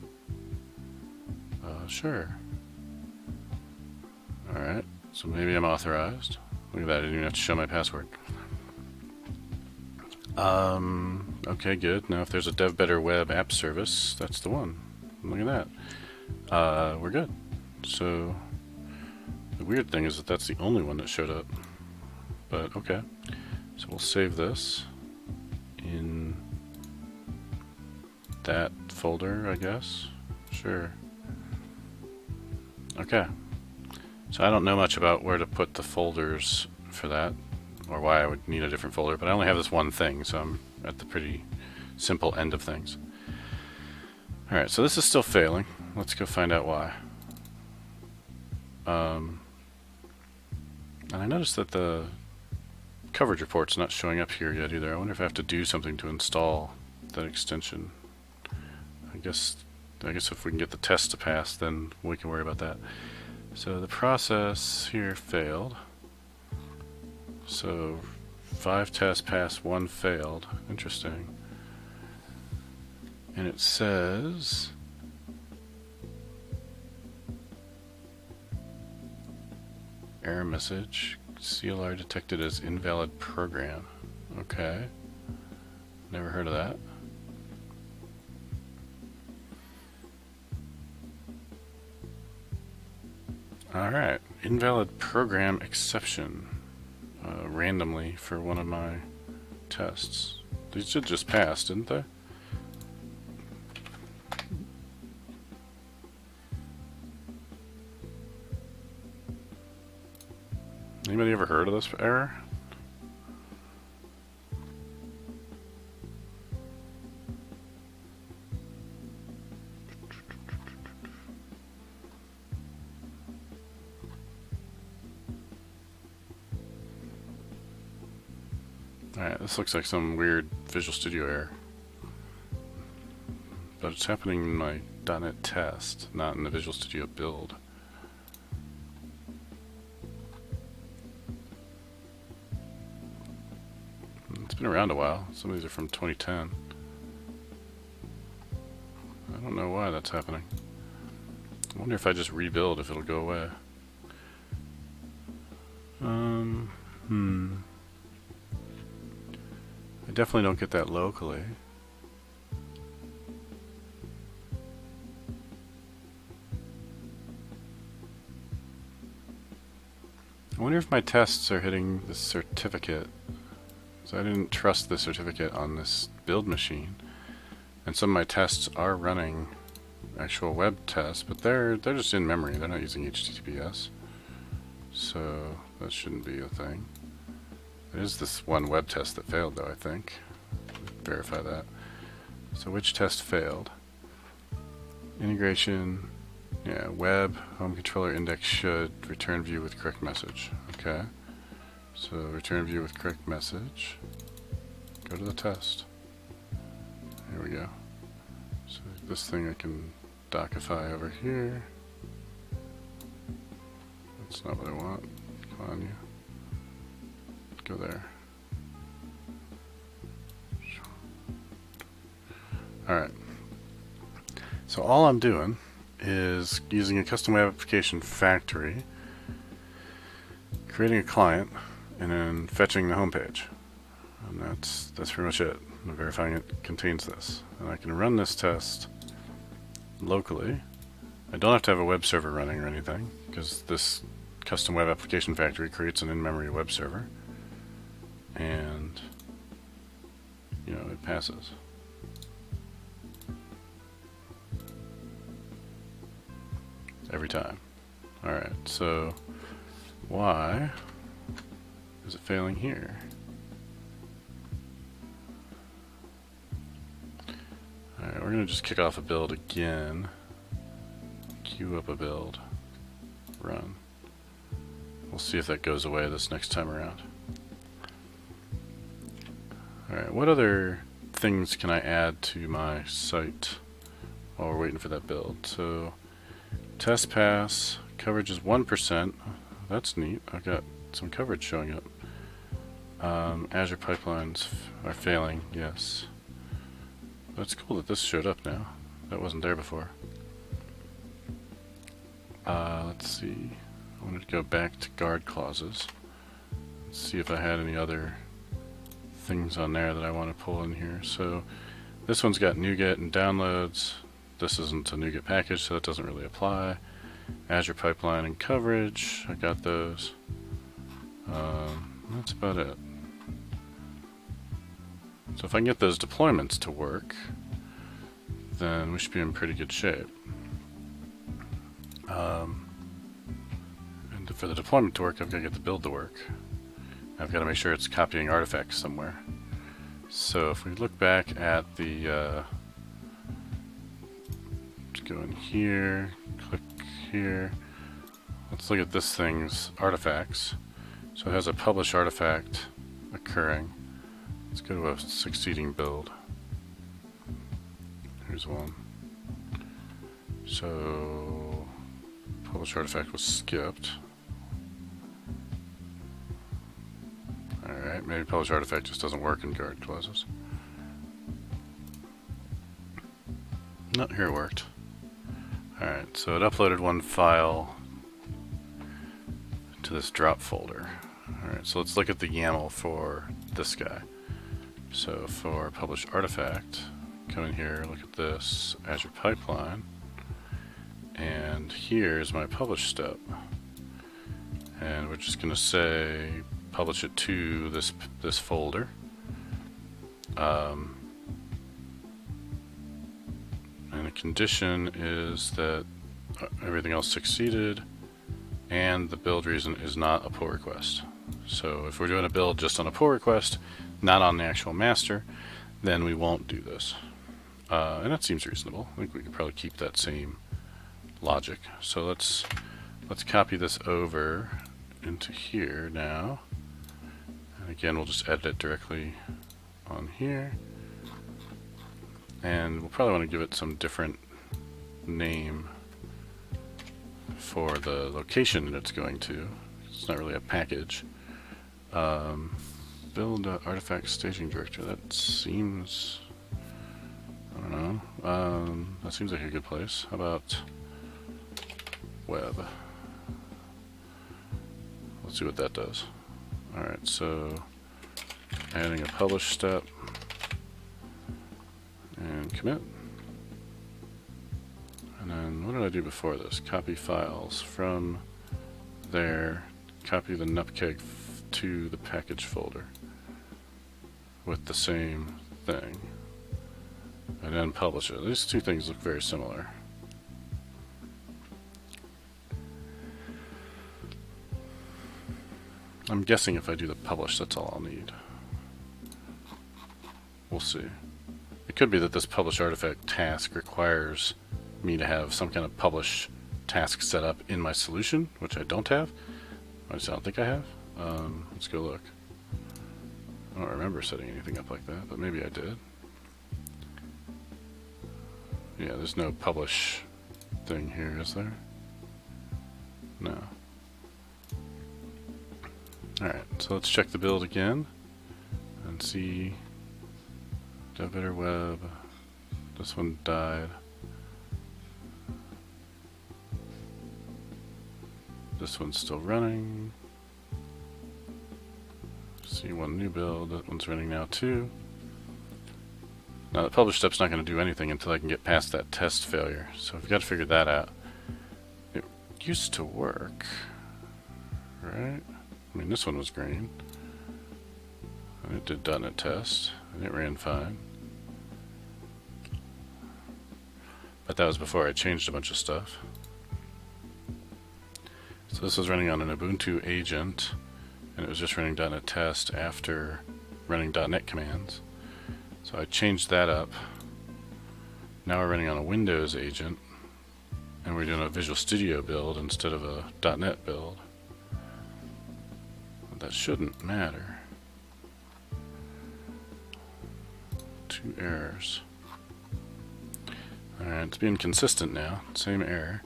Sure. Alright, so maybe I'm authorized. Look at that, I didn't even have to show my password. Okay, good. Now if there's a Dev Better Web app service, that's the one. Look at that. We're good. So, the weird thing is that that's the only one that showed up. But, okay. So we'll save this in that folder, I guess. Sure. Okay. So I don't know much about where to put the folders for that, or why I would need a different folder, but I only have this one thing, so I'm at the pretty simple end of things. Alright, so this is still failing. Let's go find out why. And I noticed that the coverage report's not showing up here yet either. I wonder if I have to do something to install that extension. I guess if we can get the test to pass, then we can worry about that. So the process here failed. So 5 tests passed, 1 failed. Interesting. And it says error message, CLR detected as invalid program. Okay. Never heard of that. Alright, invalid program exception. Randomly for one of my tests. These should just pass, didn't they? Anybody ever heard of this error? Alright, this looks like some weird Visual Studio error. But it's happening in my .NET test, not in the Visual Studio build. It's been around a while. Some of these are from 2010. I don't know why that's happening. I wonder if I just rebuild if it'll go away. I definitely don't get that locally. I wonder if my tests are hitting the certificate. So I didn't trust the certificate on this build machine. And some of my tests are running actual web tests, but they're just in memory. They're not using HTTPS. So that shouldn't be a thing. It is this one web test that failed though, I think. Verify that. So which test failed? Integration, yeah, web, home controller index should return view with correct message. Okay. So return view with correct message. Go to the test. Here we go. So this thing I can dockify over here. That's not what I want. Come on, you. Go there. Alright. So all I'm doing is using a custom web application factory, creating a client, and then fetching the home page. And that's pretty much it. I'm verifying it contains this. And I can run this test locally. I don't have to have a web server running or anything, because this custom web application factory creates an in-memory web server. And, you know, it passes. Every time. Alright, so why is it failing here? Alright, we're going to just kick off a build again. Queue up a build. Run. We'll see if that goes away this next time around. Alright, what other things can I add to my site while we're waiting for that build? So, test pass, coverage is 1%. That's neat. I've got some coverage showing up. Azure pipelines are failing, yes. That's cool that this showed up now. That wasn't there before. Let's see. I wanted to go back to guard clauses. Let's see if I had any other things on there that I want to pull in here. So this one's got NuGet and downloads. This isn't a NuGet package, so that doesn't really apply. Azure pipeline and coverage, I got those. That's about it. So if I can get those deployments to work, then we should be in pretty good shape. And for the deployment to work, I've got to get the build to work. I've got to make sure it's copying artifacts somewhere. So if we look back at the, let's go in here, click here. Let's look at this thing's artifacts. So it has a publish artifact occurring. Let's go to a succeeding build. Here's one. So publish artifact was skipped. Alright, maybe publish artifact just doesn't work in guard clauses. No, here it worked. Alright, so it uploaded one file to this drop folder. Alright, so let's look at the YAML for this guy. So for publish artifact, come in here, look at this Azure pipeline, and here's my publish step. And we're just going to say publish it to this folder. And the condition is that everything else succeeded, and the build reason is not a pull request. So if we're doing a build just on a pull request, not on the actual master, then we won't do this. And that seems reasonable. I think we could probably keep that same logic. So let's copy this over into here now. And again, we'll just edit it directly on here. And we'll probably want to give it some different name for the location that it's going to. It's not really a package. Build artifact staging directory. That seems, I don't know. That seems like a good place. How about web? Let's see what that does. Alright, so adding a publish step and commit. And then what did I do before this? Copy files from there, copy the nupkeg to the package folder with the same thing, and then publish it. These two things look very similar. I'm guessing if I do the publish, that's all I'll need. We'll see. It could be that this publish artifact task requires me to have some kind of publish task set up in my solution, which I don't have. I don't think I have. Let's go look. I don't remember setting anything up like that, but maybe I did. Yeah, there's no publish thing here, is there? No. Alright, so let's check the build again and see. DevBetter Web. This one died. This one's still running. See one new build. That one's running now too. Now the publish step's not going to do anything until I can get past that test failure. So we've got to figure that out. It used to work, right? I mean, this one was green. And it did .NET test, and it ran fine. But that was before I changed a bunch of stuff. So this was running on an Ubuntu agent, and it was just running .NET test after running .NET commands. So I changed that up. Now we're running on a Windows agent, and we're doing a Visual Studio build instead of a .NET build. But that shouldn't matter. 2 errors. Alright, it's being consistent now. Same error.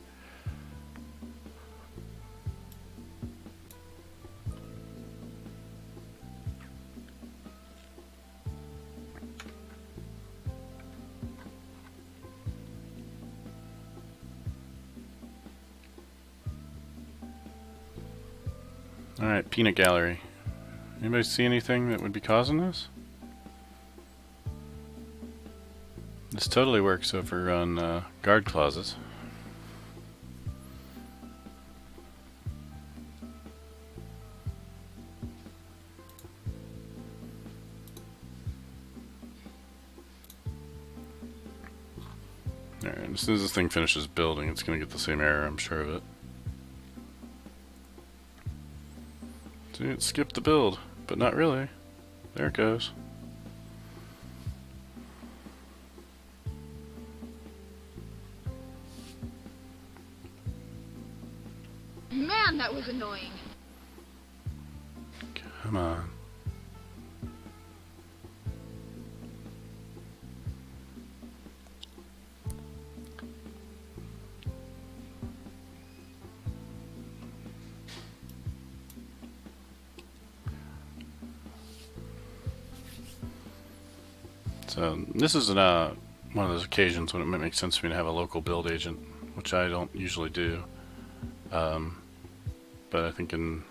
Alright, peanut gallery. Anybody see anything that would be causing this? This totally works over on guard clauses. Alright, as soon as this thing finishes building, it's going to get the same error, I'm sure of it. See, it skipped the build, but not really. There it goes. Man, that was annoying. Come on. So this is one of those occasions when it might make sense for me to have a local build agent, which I don't usually do. But I think in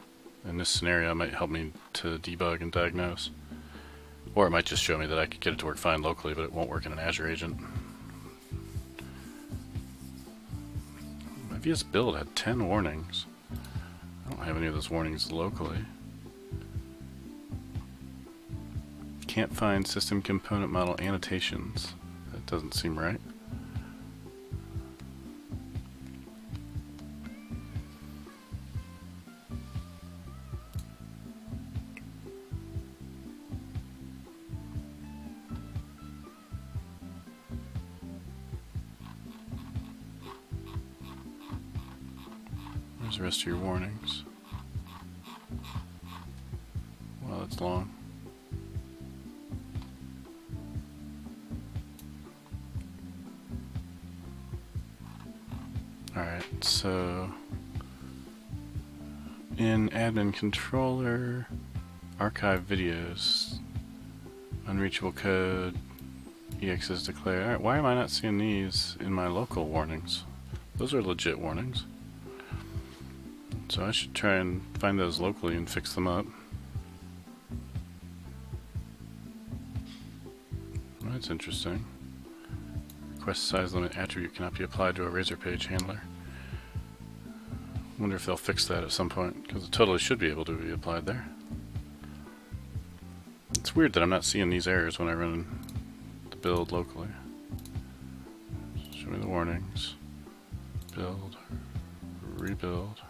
this scenario it might help me to debug and diagnose. Or it might just show me that I could get it to work fine locally, but it won't work in an Azure agent. My VS build had 10 warnings. I don't have any of those warnings locally. Can't find system component model annotations. That doesn't seem right. Where's the rest of your warnings? Well, that's long. Alright, so in admin controller, archive videos, unreachable code, ex is declared. Alright, why am I not seeing these in my local warnings? Those are legit warnings. So I should try and find those locally and fix them up. That's interesting. Request size limit attribute cannot be applied to a Razor page handler. Wonder if they'll fix that at some point, because it totally should be able to be applied there. It's weird that I'm not seeing these errors when I run the build locally. Show me the warnings. Build. Rebuild.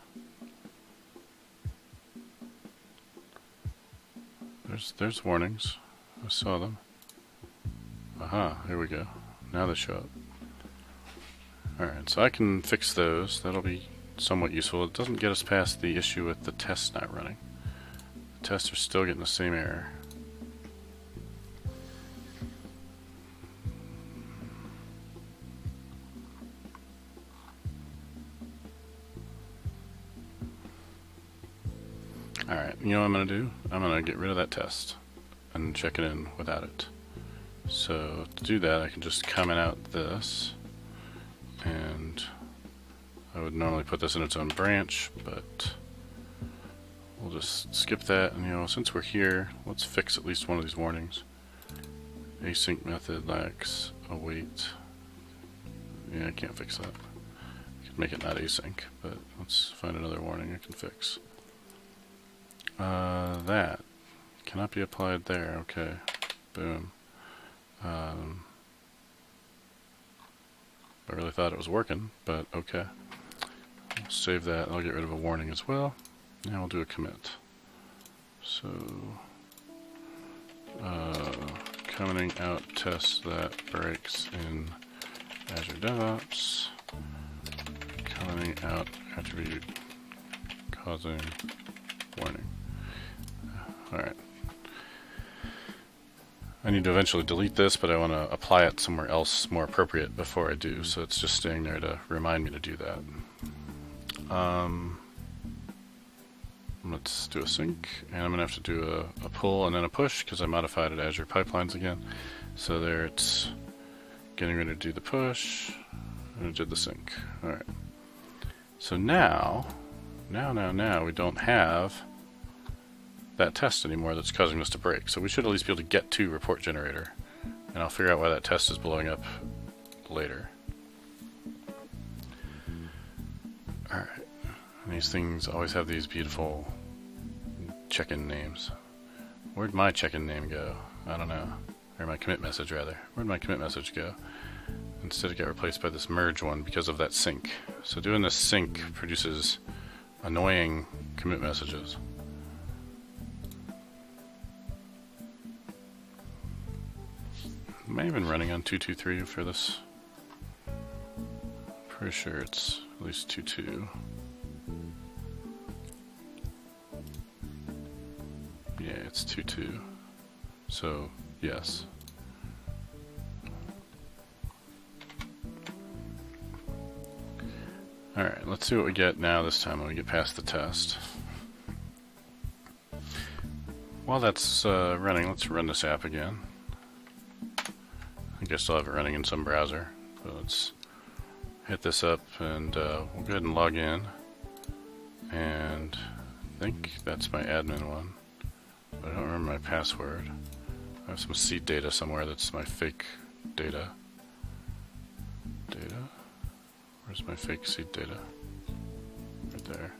There's warnings. I saw them. Aha, here we go. Now they show up. Alright, so I can fix those. That'll be somewhat useful. It doesn't get us past the issue with the tests not running. The tests are still getting the same error. Alright, you know what I'm going to do? I'm going to get rid of that test and check it in without it. So to do that, I can just comment out this, and I would normally put this in its own branch, but we'll just skip that. And you know, since we're here, let's fix at least one of these warnings. Async method lacks await. Yeah, I can't fix that. I could make it not async, but let's find another warning I can fix. That cannot be applied there. Okay, boom. I really thought it was working, but okay. I'll save that. I'll get rid of a warning as well. Now we'll do a commit. So, commenting out test that breaks in Azure DevOps. Commenting out attribute causing warning. Alright. I need to eventually delete this, but I want to apply it somewhere else more appropriate before I do, so it's just staying there to remind me to do that. Let's do a sync, and I'm going to have to do a pull and then a push, because I modified it Azure Pipelines again. So there it's getting ready to do the push, and it did the sync. Alright. So now we don't have that test anymore that's causing this to break. So we should at least be able to get to report generator, and I'll figure out why that test is blowing up later. Alright, these things always have these beautiful check-in names. Where'd my check-in name go? I don't know. Or my commit message rather. Where'd my commit message go? Instead it got replaced by this merge one because of that sync. So doing this sync produces annoying commit messages. Am I even running on 223 for this? Pretty sure it's at least 2.2. Yeah, it's 2.2. So, yes. Alright, let's see what we get now this time when we get past the test. While that's running, let's run this app again. I guess I'll have it running in some browser. So let's hit this up and we'll go ahead and log in. And I think that's my admin one. But I don't remember my password. I have some seed data somewhere that's my fake data. Where's my fake seed data? Right there.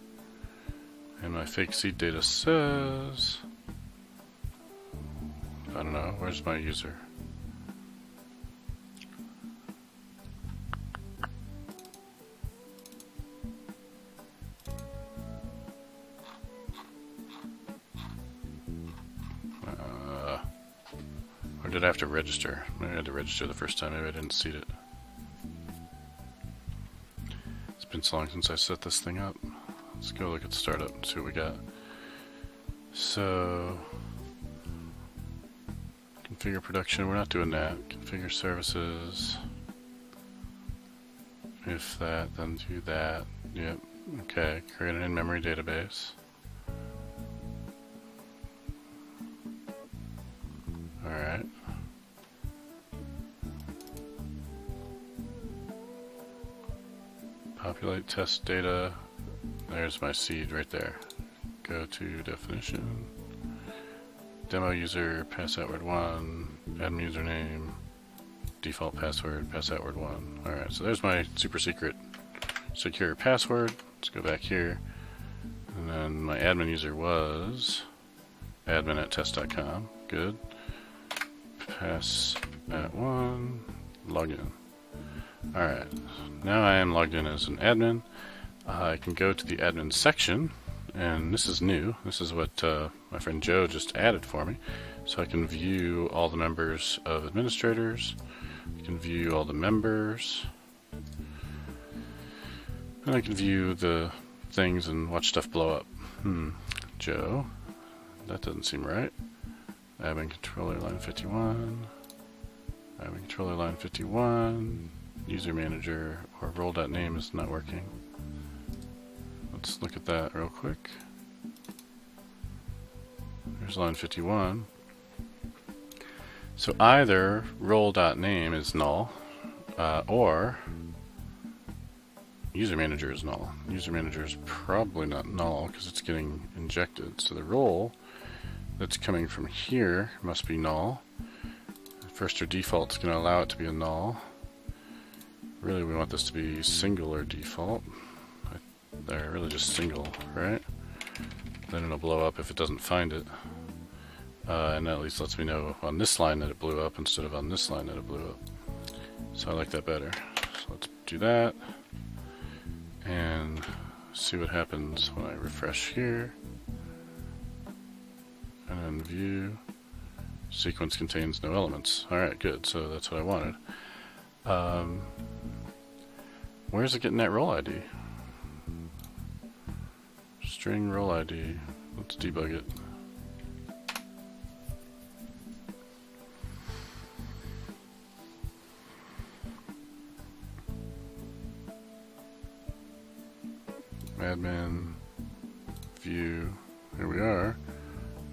And my fake seed data says... I don't know, where's my user? Or did I have to register? Maybe I had to register the first time, maybe I didn't seed it. It's been so long since I set this thing up. Let's go look at startup and see what we got. So... configure production, we're not doing that. Configure services. If that, then do that. Yep. Okay, create an in-memory database. Alright. Populate test data. There's my seed right there. Go to definition. Demo user, pass outward 1, admin username, default password, pass outward 1. Alright, so there's my super secret secure password. Let's go back here. And then my admin user was admin@test.com. Good. Pass at 1, log in. Alright, now I am logged in as an admin. I can go to the admin section. And this is new. This is what my friend Joe just added for me. So I can view all the members of administrators. I can view all the members. And I can view the things and watch stuff blow up. Joe. That doesn't seem right. Admin controller line 51. Admin controller line 51. User manager or role.name is not working. Let's look at that real quick. Here's line 51. So either role.name is null, or user manager is null. User manager is probably not null because it's getting injected. So the role that's coming from here must be null. First or default is going to allow it to be a null. Really, we want this to be single or default. They're really just single, right? Then it'll blow up if it doesn't find it. And that at least lets me know on this line that it blew up instead of on this line that it blew up. So I like that better. So let's do that. And see what happens when I refresh here. And then view. Sequence contains no elements. Alright, good. So that's what I wanted. Where's it getting that role ID? String role ID. Let's debug it. Admin view. Here we are.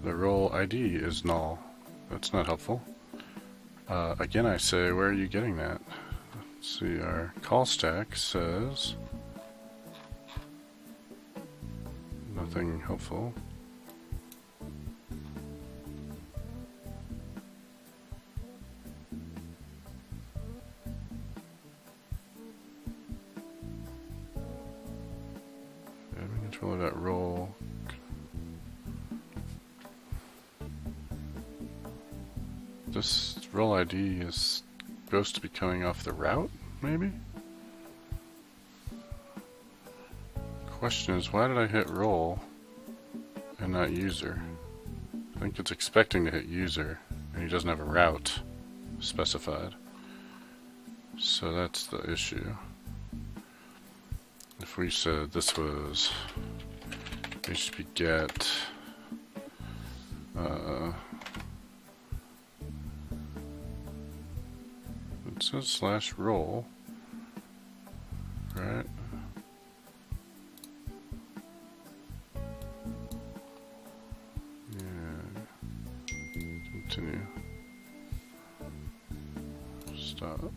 The role ID is null. That's not helpful. Again, I say, where are you getting that? Let's see, our call stack says nothing helpful. Admin controller.role. This role ID is supposed to be coming off the route, maybe? Question is, why did I hit role and not user? I think it's expecting to hit user, and he doesn't have a route. specified. So that's the issue. If we said this was HTTP get it says /role, right? Yeah. Continue. Stop.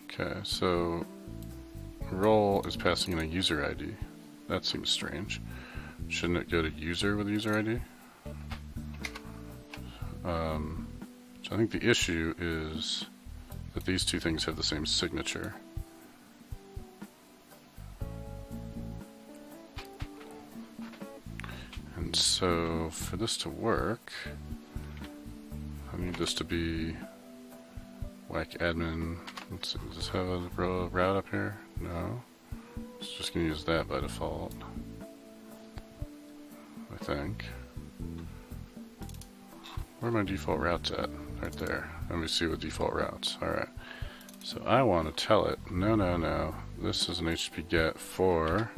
Okay, so role is passing in a user ID. That seems strange. Shouldn't it go to user with user ID? So I think the issue is that these two things have the same signature. And so for this to work, I need this to be whack admin. Let's see, does this have a route up here? No. It's just going to use that by default, I think. Where are my default routes at? Right there. Let me see what default routes. Alright. So I want to tell it, no. This is an HTTP get for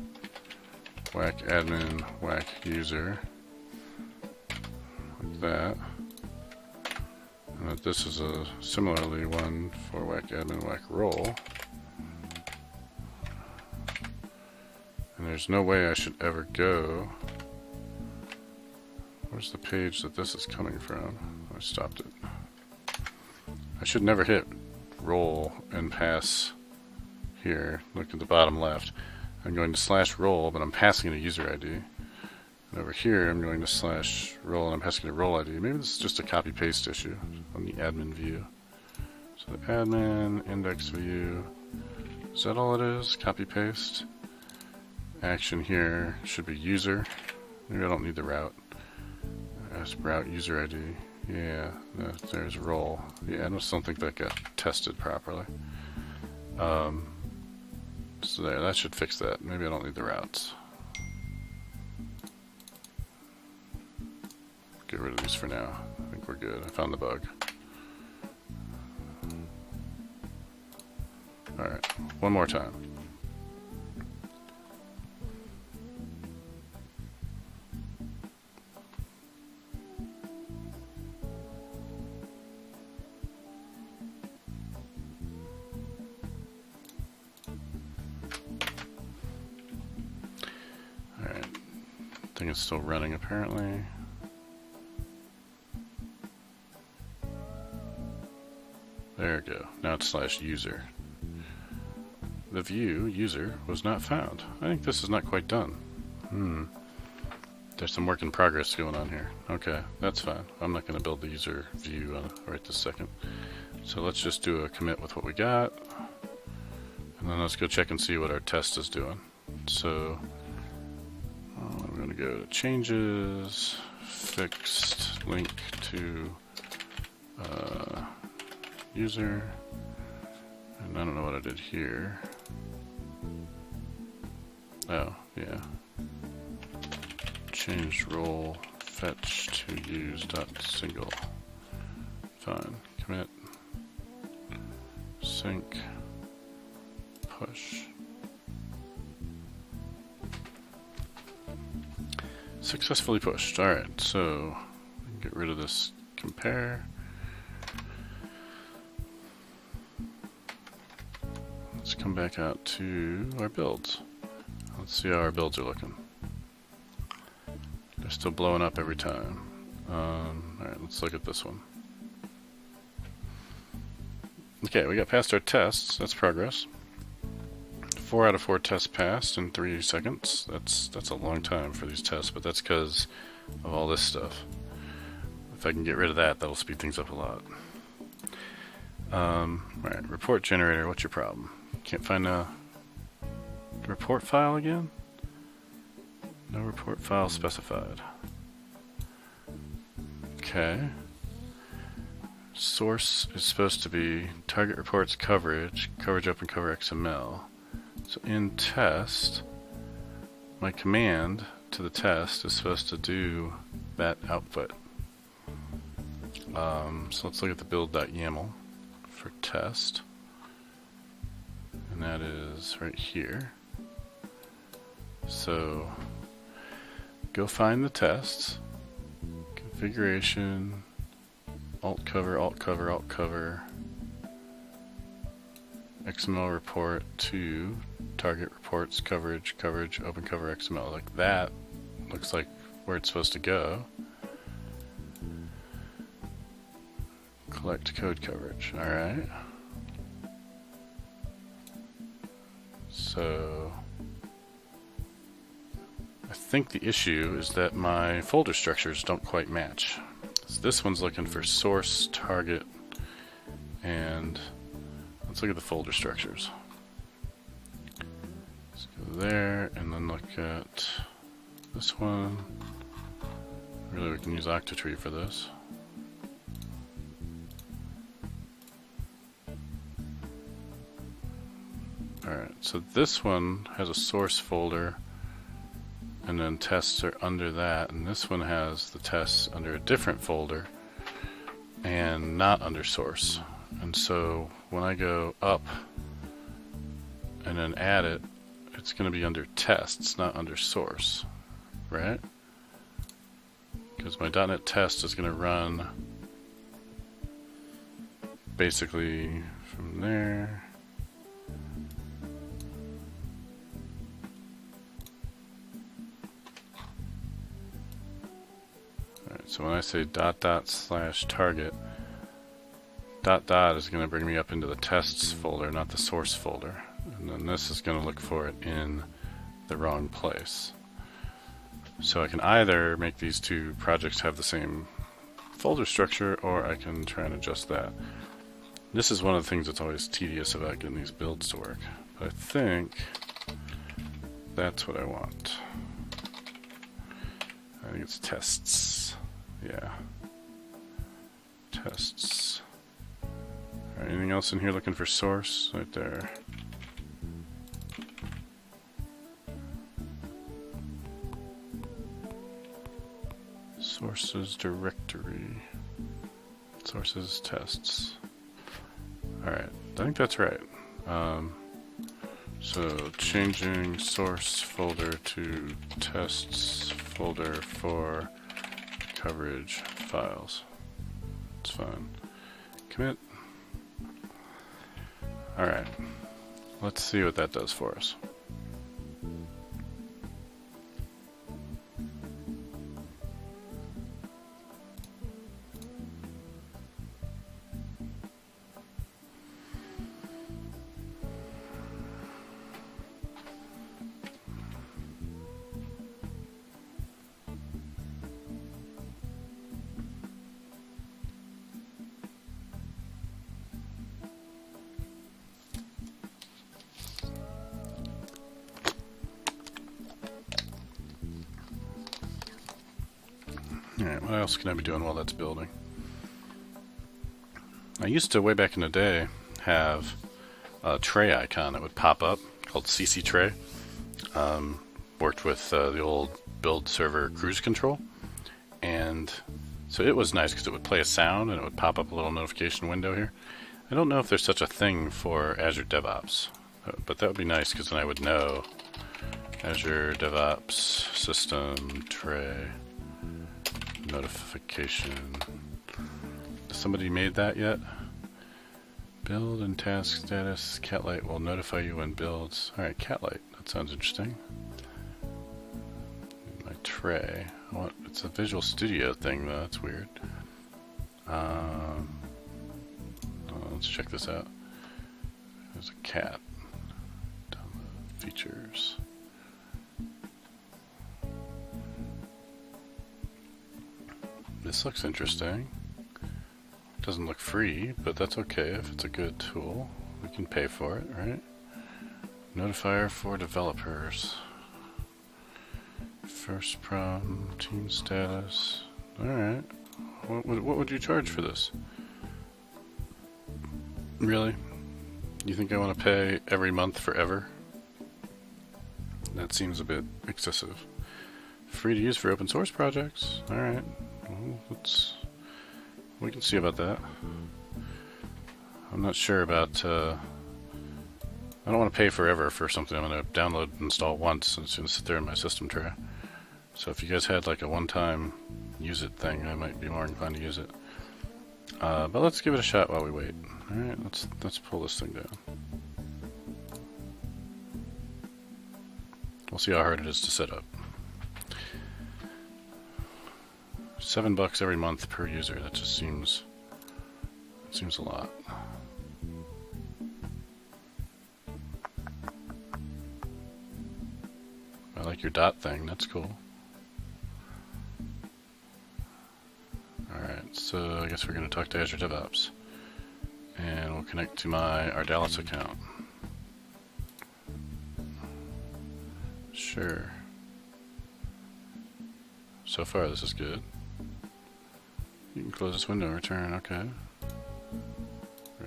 whack admin, whack user. Like that. And that this is a similarly one for whack admin, whack role. And there's no way I should ever go. Where's the page that this is coming from? I stopped it. I should never hit roll and pass here. Look at the bottom left. I'm going to /role, but I'm passing it a user ID. And over here, I'm going to /role, and I'm passing it a role ID. Maybe this is just a copy-paste issue on the admin view. So the admin index view. Is that all it is? Copy-paste. Action here should be user. Maybe I don't need the route. Route user ID. Yeah, there's role. Yeah, I just don't think that got tested properly. So there, that should fix that. Maybe I don't need the routes. Get rid of these for now. I think we're good. I found the bug. Alright, one more time. I think it's still running apparently. There we go. Now it's /user. The view user was not found. I think this is not quite done. There's some work in progress going on here. Okay, that's fine. I'm not going to build the user view right this second. So let's just do a commit with what we got. And then let's go check and see what our test is doing. So I'm going to go to changes, fixed, link to user, and I don't know what I did here. Oh, yeah. Changed role, fetch to use dot single. Fine. Commit, sync, push. Successfully pushed. Alright, so get rid of this compare. Let's come back out to our builds. Let's see how our builds are looking. They're still blowing up every time. Alright, let's look at this one. Okay, we got past our tests. That's progress. 4 out of 4 tests passed in 3 seconds. That's a long time for these tests, but that's because of all this stuff. If I can get rid of that, that'll speed things up a lot. Alright, report generator, what's your problem? Can't find a report file again? No report file specified. Okay. Source is supposed to be target reports coverage, coverage open cover XML. So in test, my command to the test is supposed to do that output. So let's look at the build.yaml for test. And that is right here. So go find the tests, configuration, alt cover, alt cover, alt cover, XML report to target reports, coverage, coverage, open cover XML. Like that looks like where it's supposed to go. Collect code coverage. Alright. So I think the issue is that my folder structures don't quite match. So this one's looking for source, target, and let's look at the folder structures. Let's go there and then look at this one. Really, we can use Octatree for this. Alright, so this one has a source folder and then tests are under that, and this one has the tests under a different folder and not under source. And so when I go up and then add it, it's going to be under tests, not under source, right? Because my .NET test is going to run basically from there. Alright, so when I say // target, is going to bring me up into the tests folder, not the source folder. And then this is going to look for it in the wrong place. So I can either make these two projects have the same folder structure, or I can try and adjust that. This is one of the things that's always tedious about getting these builds to work. But I think that's what I want. I think it's tests. Yeah. Tests. Alright, anything else in here looking for source? Right there. Sources directory. Sources tests. Alright, I think that's right. So changing source folder to tests folder for coverage files. It's fine. Commit. Alright, let's see what that does for us. Alright, what else can I be doing while that's building? I used to, way back in the day, have a tray icon that would pop up called CC Tray. Worked with the old build server cruise control. And so it was nice because it would play a sound and it would pop up a little notification window here. I don't know if there's such a thing for Azure DevOps, but that would be nice because then I would know Azure DevOps system tray notification. Has somebody made that yet? Build and task status. Catlight will notify you when builds. Alright, Catlight. That sounds interesting. My tray. It's a Visual Studio thing though. That's weird. Let's check this out. There's a cat. Download features. This looks interesting. Doesn't look free, but that's okay if it's a good tool. We can pay for it, right? Notifier for developers. First prom, team status. Alright. What would you charge for this? Really? You think I want to pay every month forever? That seems a bit excessive. Free to use for open source projects. Alright. Well, we can see about that. I'm not sure about, I don't want to pay forever for something I'm going to download and install once, and it's going to sit there in my system tray. So if you guys had like a one-time use it thing, I might be more inclined to use it. But let's give it a shot while we wait. Alright, let's pull this thing down. We'll see how hard it is to set up. $7 every month per user. That just seems a lot. I like your dot thing. That's cool. Alright, so I guess we're going to talk to Azure DevOps. And we'll connect to my Ardalis account. Sure. So far this is good. You can close this window and return, okay. Go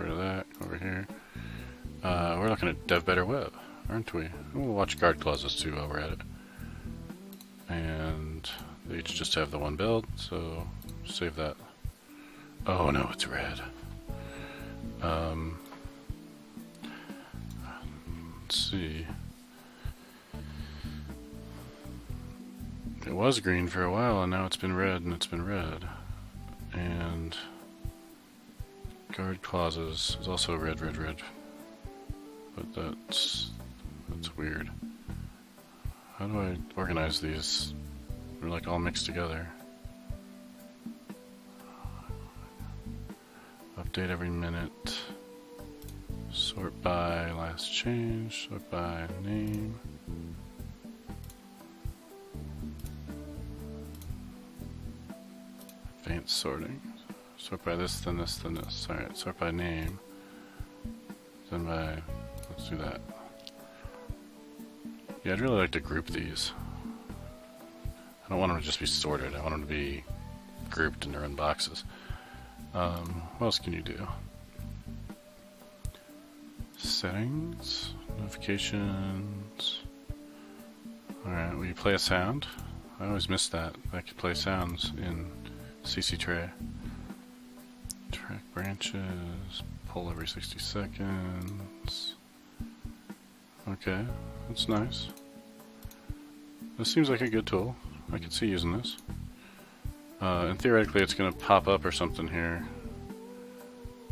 to that, over here. We're looking at Dev Better Web, aren't we? We'll watch guard clauses too while we're at it. And they each just have the one build, so save that. Oh no, it's red. Let's see. It was green for a while, and now it's been red, and it's been red. And guard clauses is also red. But that's weird. How do I organize these? They're like all mixed together. Update every minute. Sort by last change. Sort by name. Advanced sorting. Sort by this, then this, then this. Alright, sort by name. Then by... let's do that. Yeah, I'd really like to group these. I don't want them to just be sorted. I want them to be grouped in their own boxes. What else can you do? Settings, notifications. Alright, will you play a sound? I always miss that. I could play sounds in CC tray. Track branches, pull every 60 seconds. Okay, that's nice. This seems like a good tool. I could see using this. And theoretically it's going to pop up or something here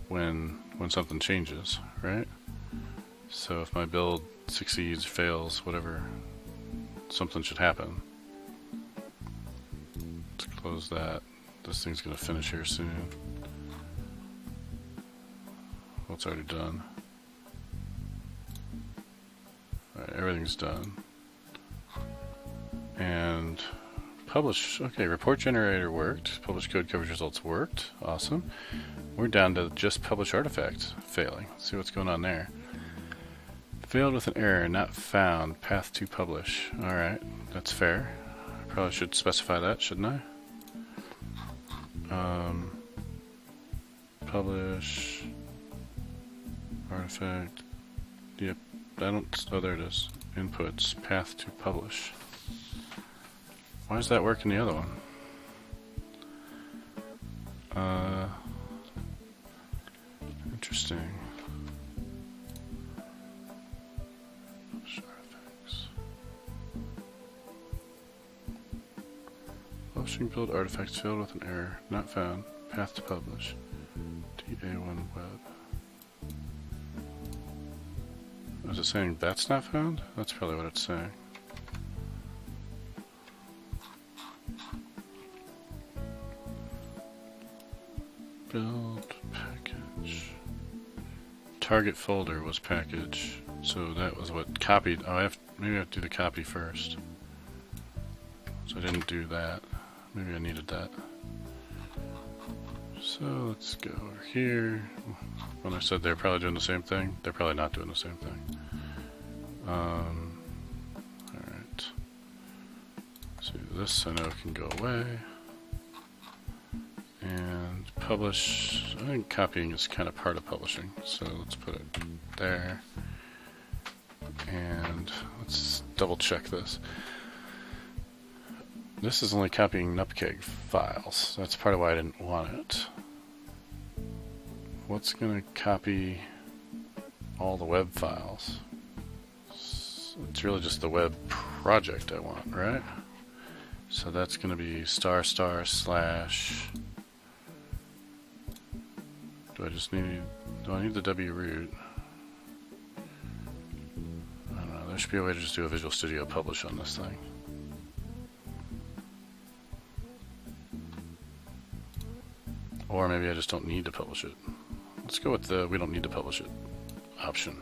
when something changes, right? So if my build succeeds, fails, whatever, something should happen. Let's close that. This thing's going to finish here soon. Well, it's already done. Alright, everything's done. And publish, okay, report generator worked. Publish code coverage results worked. Awesome. We're down to just publish artifacts failing. Let's see what's going on there. Failed with an error, not found. Path to publish. Alright, that's fair. I probably should specify that, shouldn't I? Publish artifact. Yep, I don't. Oh, there it is. Inputs. Path to publish. Why does that work in the other one? Interesting. Publish artifacts. Publishing build artifacts failed with an error. Not found. Path to publish. DA1 web. Is it saying that's not found? That's probably what it's saying. Build package. Target folder was package. So that was what copied. Oh, maybe I have to do the copy first. So I didn't do that. Maybe I needed that. So let's go over here. When I said they're probably doing the same thing, they're probably not doing the same thing. Alright. So this I know can go away. And publish, I think copying is kind of part of publishing. So let's put it there. And let's double check this. This is only copying nupkeg files. That's part of why I didn't want it. What's going to copy all the web files? It's really just the web project I want, right? So that's going to be */ do I need the W root? I don't know, there should be a way to just do a Visual Studio publish on this thing. Or maybe I just don't need to publish it. Let's go with the we don't need to publish it option.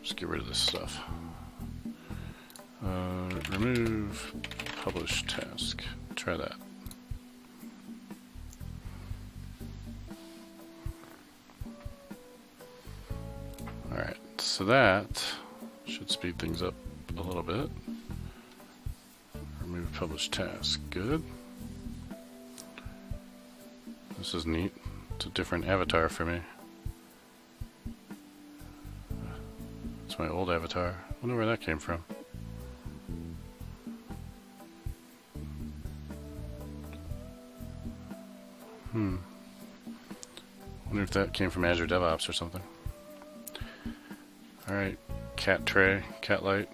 Just get rid of this stuff. Remove publish task. Try that. Alright, so that should speed things up a little bit. Remove publish task. Good. This is neat. It's a different avatar for me. It's my old avatar. I wonder where that came from. Wonder if that came from Azure DevOps or something. Alright, cat tray, cat light.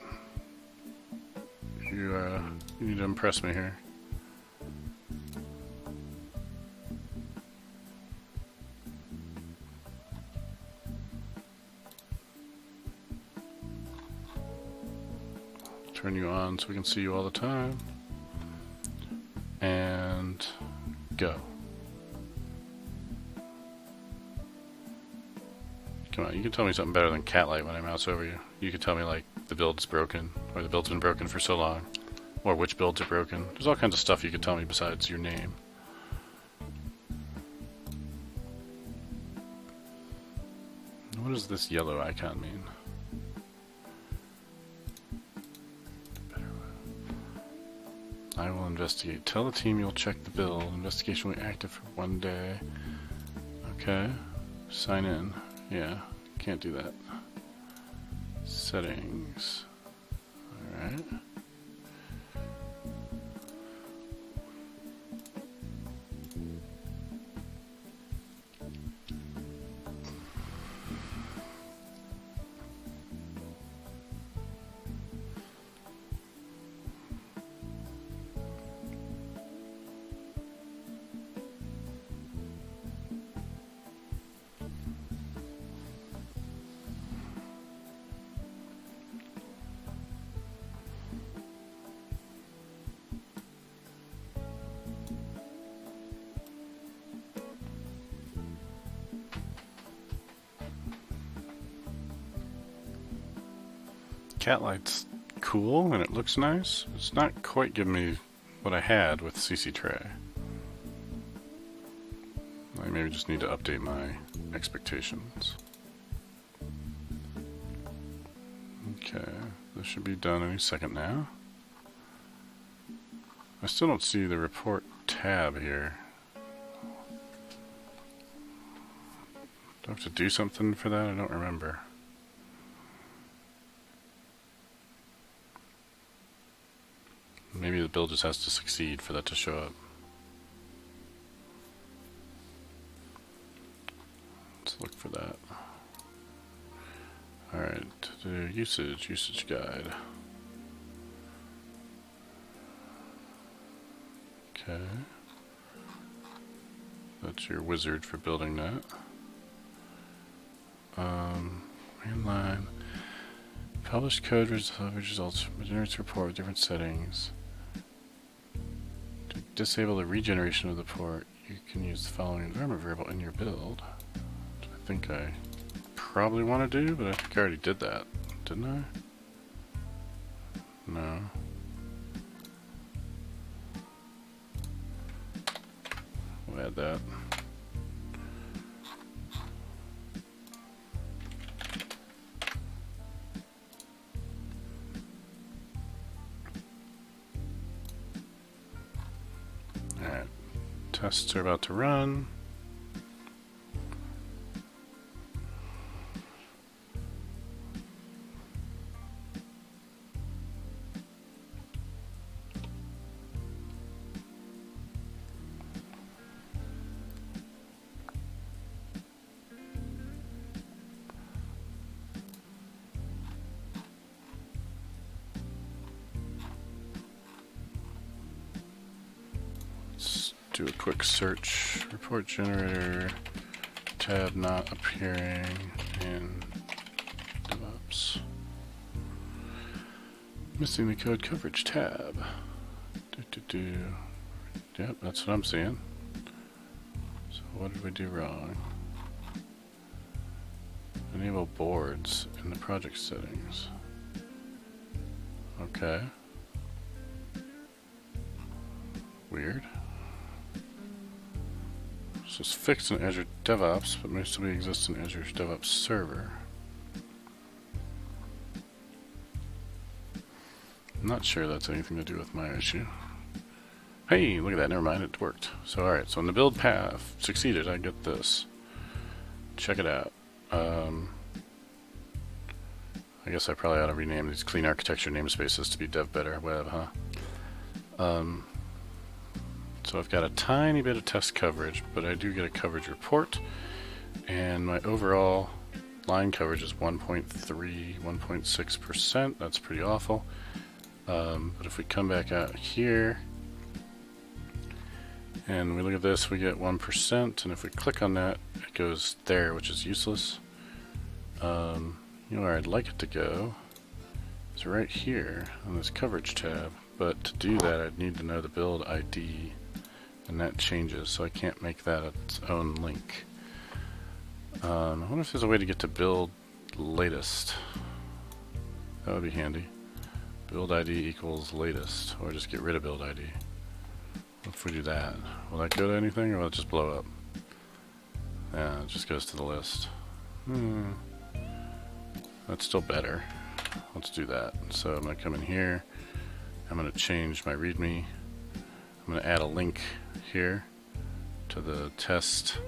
You need to impress me here. Turn you on so we can see you all the time. And go. Come on, you can tell me something better than catlight when I mouse over you. You can tell me like the build's broken, or the build's been broken for so long, or which builds are broken. There's all kinds of stuff you could tell me besides your name. What does this yellow icon mean? I will investigate. Tell the team you'll check the build. Investigation will be active for 1 day. Okay. Sign in. Yeah. Can't do that. Settings. Alright. Catlight's cool and it looks nice. It's not quite giving me what I had with CC Tray. I maybe just need to update my expectations. Okay, this should be done any second now. I still don't see the report tab here. Do I have to do something for that? I don't remember. Maybe the build just has to succeed for that to show up. Let's look for that. Alright, the usage guide. Okay. That's your wizard for building that. Mainline. Publish code results, generates report with different settings. To disable the regeneration of the port, you can use the following environment variable in your build. Which I think I probably want to do, but I think I already did that, didn't I? No. We'll add that. Alright, tests are about to run. do a quick search. Report generator, tab not appearing in DevOps. Missing the code coverage tab. Yep, that's what I'm seeing. So what did we do wrong? Enable boards in the project settings. Okay. Weird. So it's fixed in Azure DevOps, but may still exist in Azure DevOps Server. I'm not sure that's anything to do with my issue. Hey, look at that, never mind, it worked. So alright, so in the build path succeeded, I get this. Check it out. I guess I probably ought to rename these clean architecture namespaces to be Dev Better Web, huh? So I've got a tiny bit of test coverage, but I do get a coverage report, and my overall line coverage is 1.3, 1.6%. That's pretty awful. But if we come back out here and we look at this, we get 1%, and if we click on that, it goes there, which is useless. You know where I'd like it to go is right here on this coverage tab, but to do that I'd need to know the build ID, and that changes, so I can't make that its own link. I wonder if there's a way to get to build latest. That would be handy. Build ID equals latest, or just get rid of build ID. What if we do that? Will that go to anything, or will it just blow up? Yeah, it just goes to the list. That's still better. Let's do that. So I'm going to come in here. I'm going to change my README. I'm going to add a link here to the test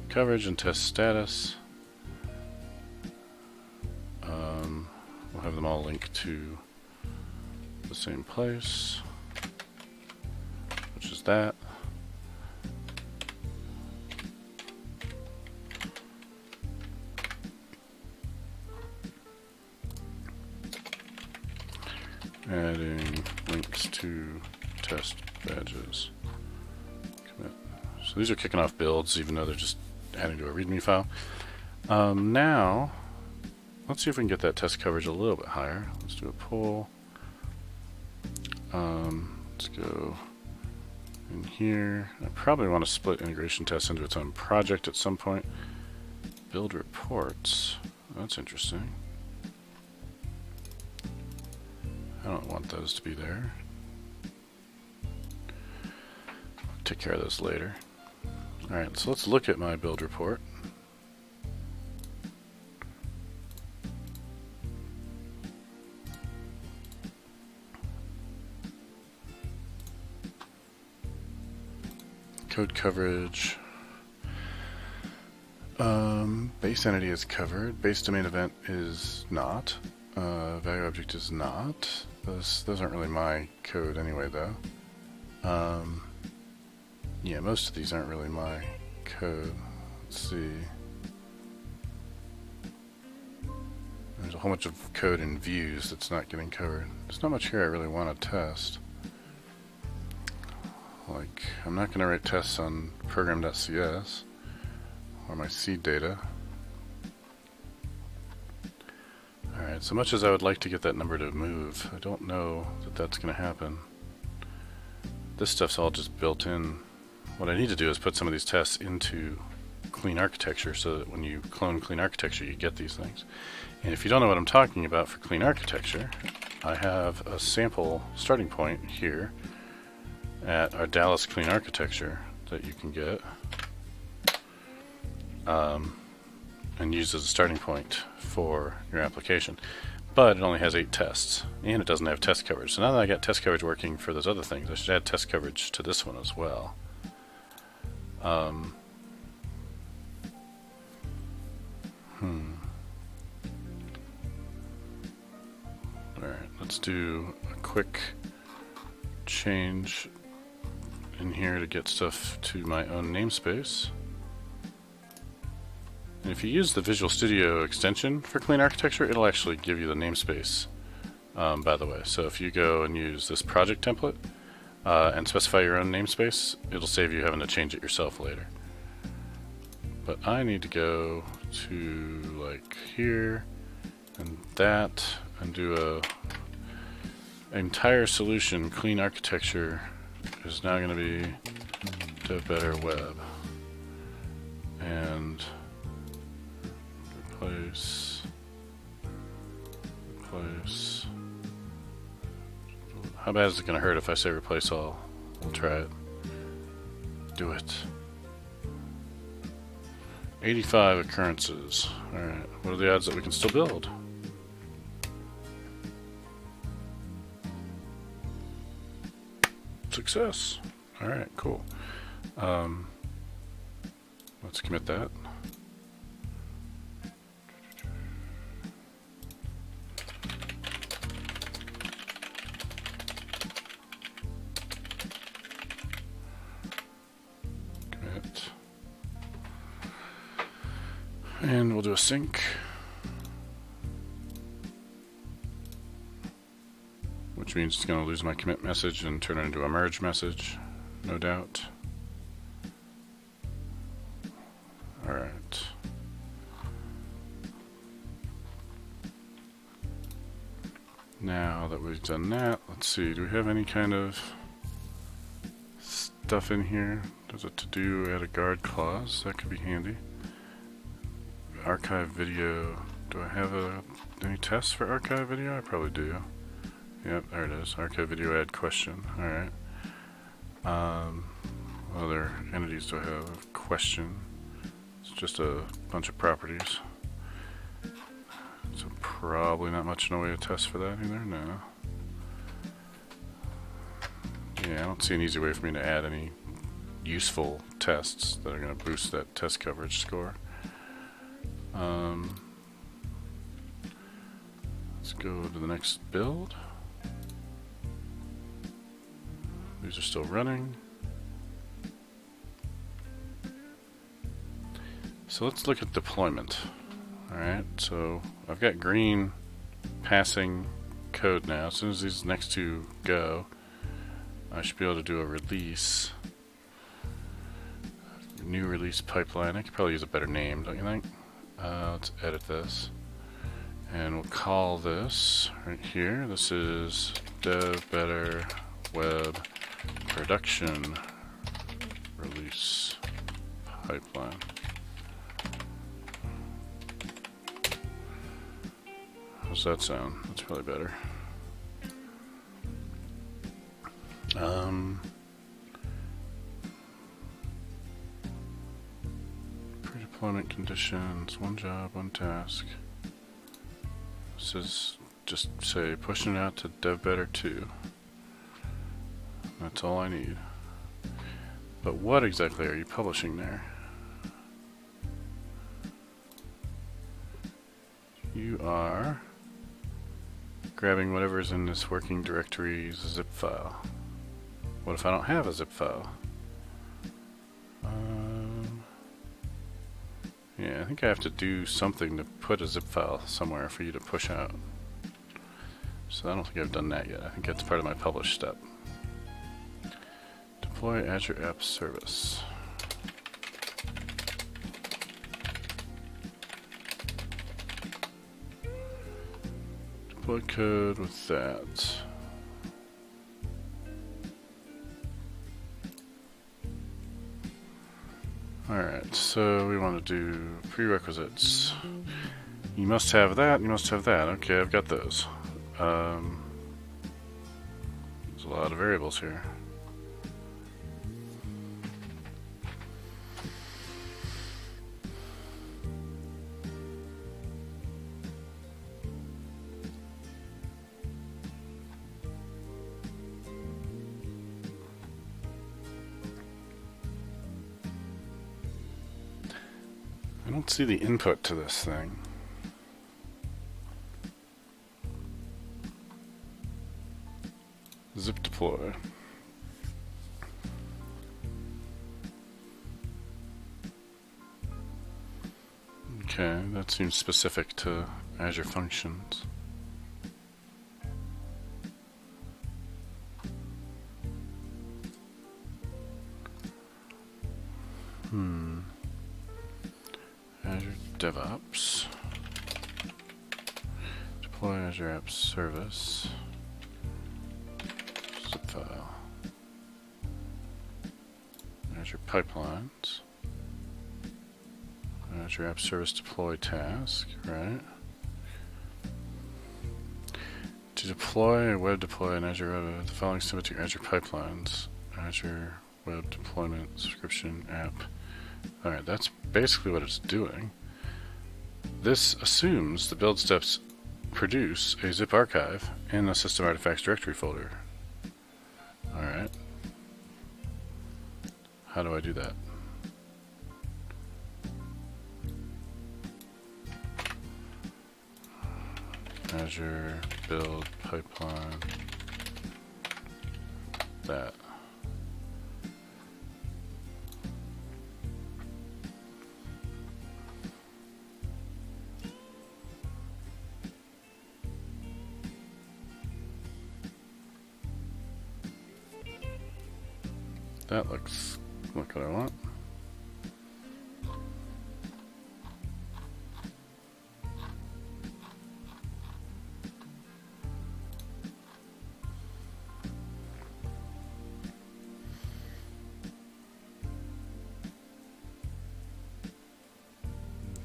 coverage and test status. We'll have them all linked to the same place, which is that. Adding links to test badges. Commit. So these are kicking off builds, even though they're just adding to a README file. Now, let's see if we can get that test coverage a little bit higher. Let's do a pull. Let's go in here. I probably want to split integration tests into its own project at some point. Build reports. That's interesting. I don't want those to be there. Take care of those later. Alright, so let's look at my build report. Code coverage. Base entity is covered. Base domain event is not. Value object is not. Those aren't really my code anyway, though. Yeah, most of these aren't really my code. Let's see. There's a whole bunch of code in views that's not getting covered. There's not much here I really want to test. Like, I'm not going to write tests on program.cs or my seed data. Alright, so much as I would like to get that number to move, I don't know that that's going to happen. This stuff's all just built in. What I need to do is put some of these tests into clean architecture so that when you clone clean architecture you get these things. And if you don't know what I'm talking about for clean architecture, I have a sample starting point here at Ardalis Clean Architecture that you can get and use as a starting point for your application. But it only has 8 tests, and it doesn't have test coverage. So now that I got test coverage working for those other things, I should add test coverage to this one as well. Alright, let's do a quick change in here to get stuff to my own namespace. And if you use the Visual Studio extension for Clean Architecture, it'll actually give you the namespace, by the way. So if you go and use this project template, and specify your own namespace, it'll save you having to change it yourself later. But I need to go to like here and that and do a entire solution. Clean architecture is now going to be DevBetter Web, and replace. How bad is it going to hurt if I say replace all? We'll try it. Do it. 85 occurrences. Alright, what are the odds that we can still build? Success. Alright, cool. Let's commit that. And we'll do a sync, which means it's going to lose my commit message and turn it into a merge message, no doubt. Alright. Now that we've done that, let's see, do we have any kind of stuff in here? Does a to-do add a guard clause? That could be handy. Archive video. Do I have any tests for archive video? I probably do. Yep, there it is. Archive video add question. Alright. What other entities do I have? Question. It's just a bunch of properties. So probably not much in the way of tests for that either. No. Yeah, I don't see an easy way for me to add any useful tests that are going to boost that test coverage score. Let's go to the next build. These are still running. So let's look at deployment. Alright, so I've got green passing code now. As soon as these next two go, I should be able to do a release. New release pipeline. I could probably use a better name, don't you think? Let's edit this. And we'll call this right here. This is DevBetter Web Production Release Pipeline. How's that sound? That's probably better. Pre-deployment conditions, one job, one task. This is just say pushing it out to DevBetter 2. That's all I need. But what exactly are you publishing there? You are grabbing whatever's in this working directory's zip file. What if I don't have a zip file? Yeah, I think I have to do something to put a zip file somewhere for you to push out. So I don't think I've done that yet. I think that's part of my publish step. Deploy Azure App Service. Deploy code with that. Alright, so we want to do prerequisites. You must have that, you must have that. Okay, I've got those. There's a lot of variables here. I don't see the input to this thing. Zip deploy. Okay, that seems specific to Azure Functions. Azure DevOps. Deploy Azure App Service. Zip file. Azure Pipelines. Azure App Service Deploy task, right? To deploy a web deploy in Azure Web, the following snippet to your Azure Pipelines. Azure Web Deployment Subscription App. Alright, that's basically what it's doing. This assumes the build steps produce a zip archive in the system artifacts directory folder. Alright. How do I do that? Azure build pipeline. That. That looks like what I want.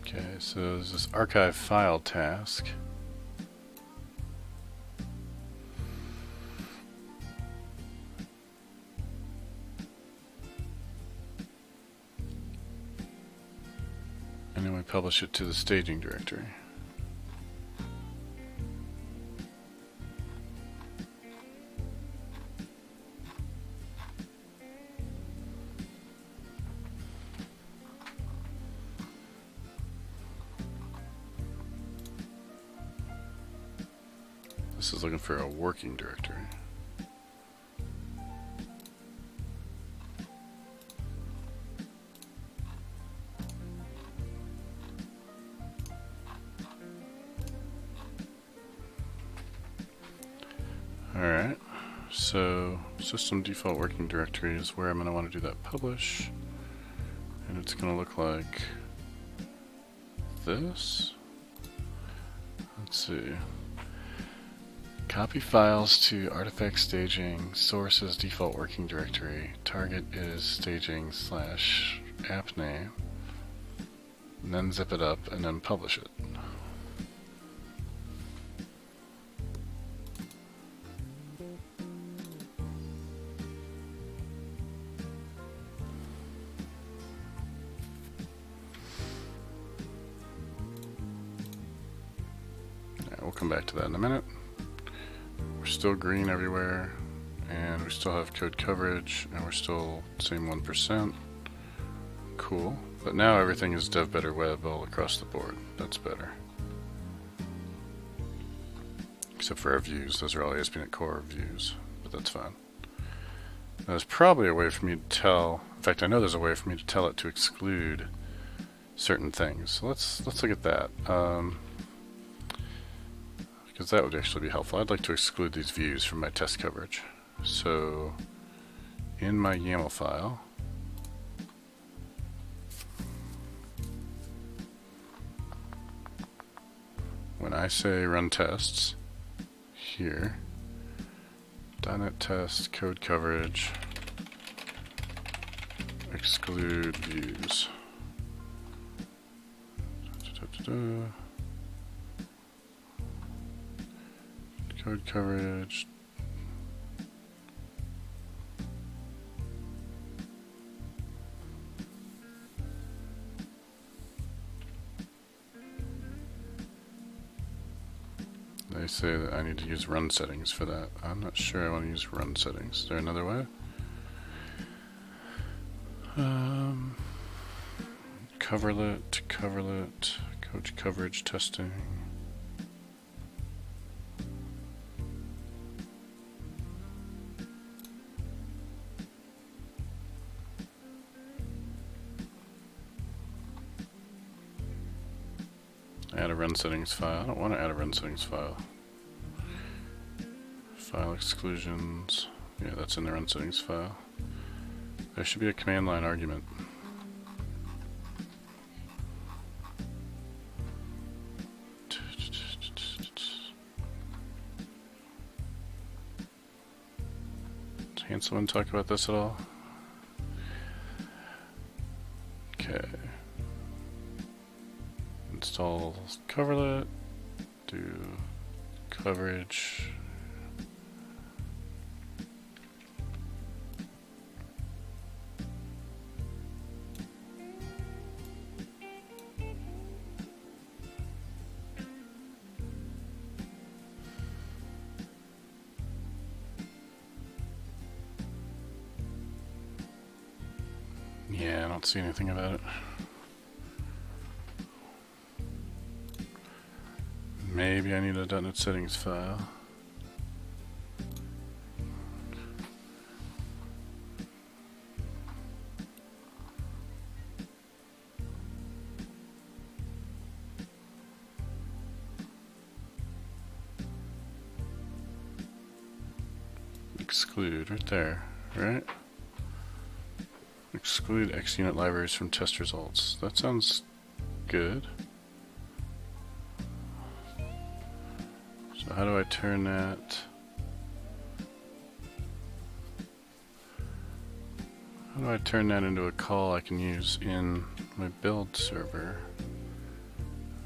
Okay, so there's this archive file task. And then we publish it to the staging directory. This is looking for a working directory. Alright, so system default working directory is where I'm going to want to do that publish. And it's going to look like this. Let's see. Copy files to artifact staging, source is default working directory, target is staging / app name, and then zip it up and then publish it. Yeah, we'll come back to that in a minute. We're still green everywhere, and we still have code coverage, and we're still same 1%. Cool. But now everything is Dev Better Web all across the board. That's better. Except for our views. Those are all ASP.NET Core views, but that's fine. Now, there's probably a way for me to tell, in fact I know there's a way for me to tell it to exclude certain things. So let's look at that. Because that would actually be helpful. I'd like to exclude these views from my test coverage. So in my YAML file, when I say run tests here, .NET test code coverage exclude views. Code coverage. They say that I need to use run settings for that. I'm not sure I want to use run settings. Is there another way? Coverlet, code coverage testing. Add a run settings file. I don't want to add a run settings file. File exclusions. Yeah, that's in the run settings file. There should be a command line argument. Can someone talk about this at all? Okay. Install coverlet. Do coverage. Yeah, I don't see anything about it. Maybe I need a .NET settings file. Exclude right there, right? Exclude XUnit libraries from test results. That sounds good. So how do I turn that? How do I turn that into a call I can use in my build server?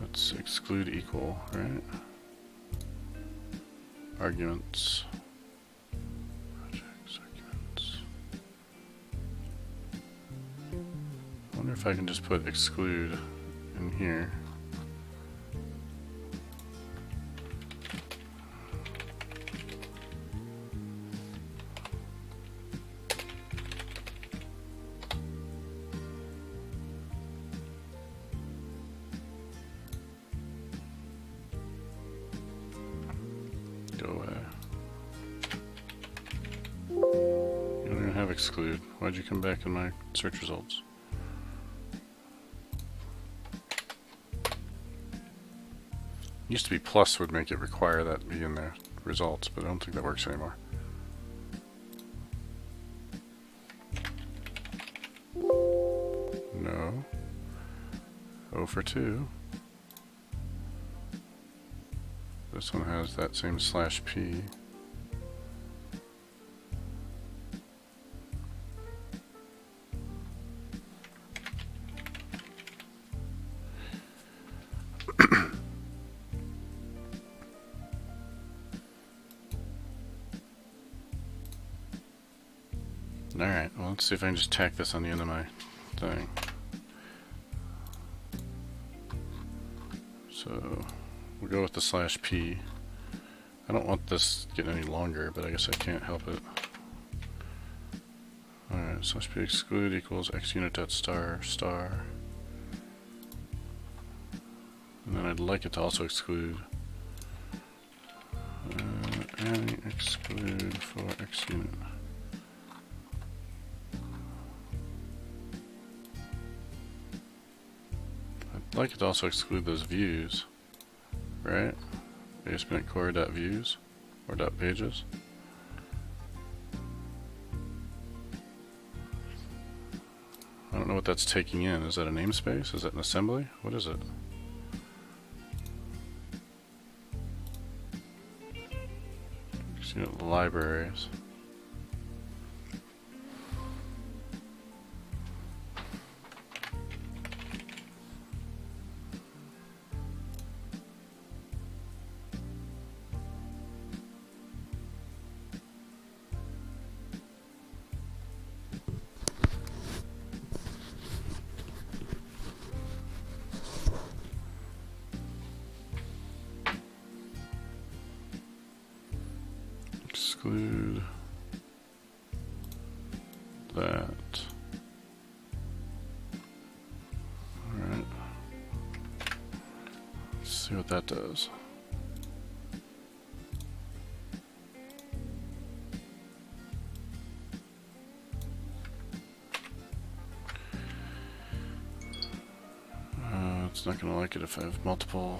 Let's exclude equal, right? Arguments. Projects, arguments. I wonder if I can just put exclude in here. Go away. You don't even have exclude. Why'd you come back in my search results? Used to be plus would make it require that be in the results, but I don't think that works anymore. No. 0 for 2. This one has that same /p. Alright, well, let's see if I can just tack this on the end of my thing. So we'll go with the /p. I don't want this getting any longer, but I guess I can't help it. Alright, /p exclude equals xunit.star star. And then I'd like it to also exclude adding exclude for xunit. I'd like it to also exclude those views, right? ASP.NET Core.views or .pages. I don't know what that's taking in. Is that a namespace? Is that an assembly? What is it? Libraries. Exclude that. Alright. Let's see what that does. It's not going to like it if I have multiple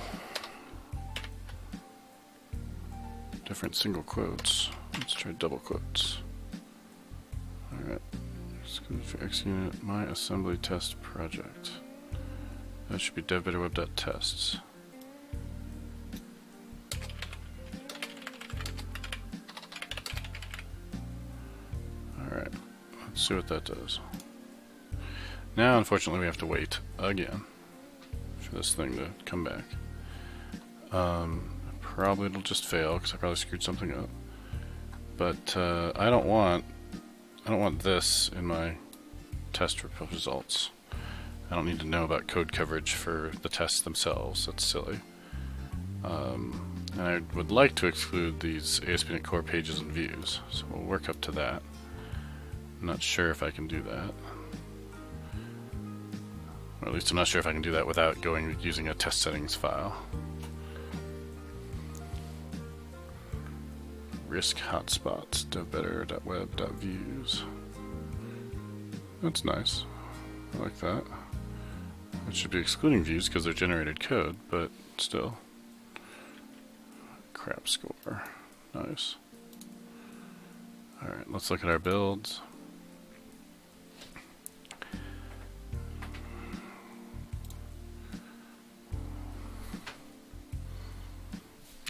different single quotes. Let's try double quotes. Alright. Exclude for XUnit my assembly test project. That should be devbetterweb.tests. Alright, let's see what that does. Now, unfortunately, we have to wait again for this thing to come back. Probably it'll just fail because I probably screwed something up. But I don't want this in my test results. I don't need to know about code coverage for the tests themselves. That's silly. And I would like to exclude these ASP.NET Core pages and views, so we'll work up to that. I'm not sure if I can do that. Or at least I'm not sure if I can do that without using a test settings file. Risk hotspots, devbetter.web.views. That's nice. I like that. It should be excluding views because they're generated code, but still. Crap score. Nice. Alright, let's look at our builds.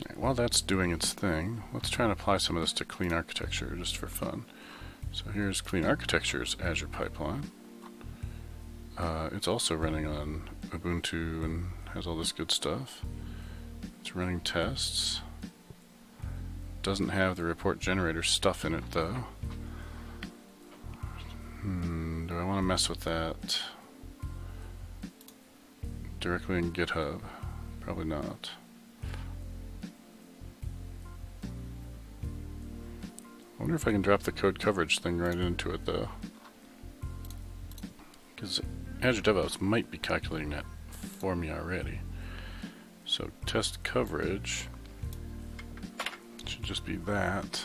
Alright, while that's doing its thing, let's try and apply some of this to clean architecture just for fun. So here's clean architecture's Azure pipeline. It's also running on Ubuntu and has all this good stuff. It's running tests. Doesn't have the report generator stuff in it though. Do I want to mess with that directly in GitHub? Probably not. I wonder if I can drop the code coverage thing right into it though. Because Azure DevOps might be calculating that for me already. So test coverage should just be that.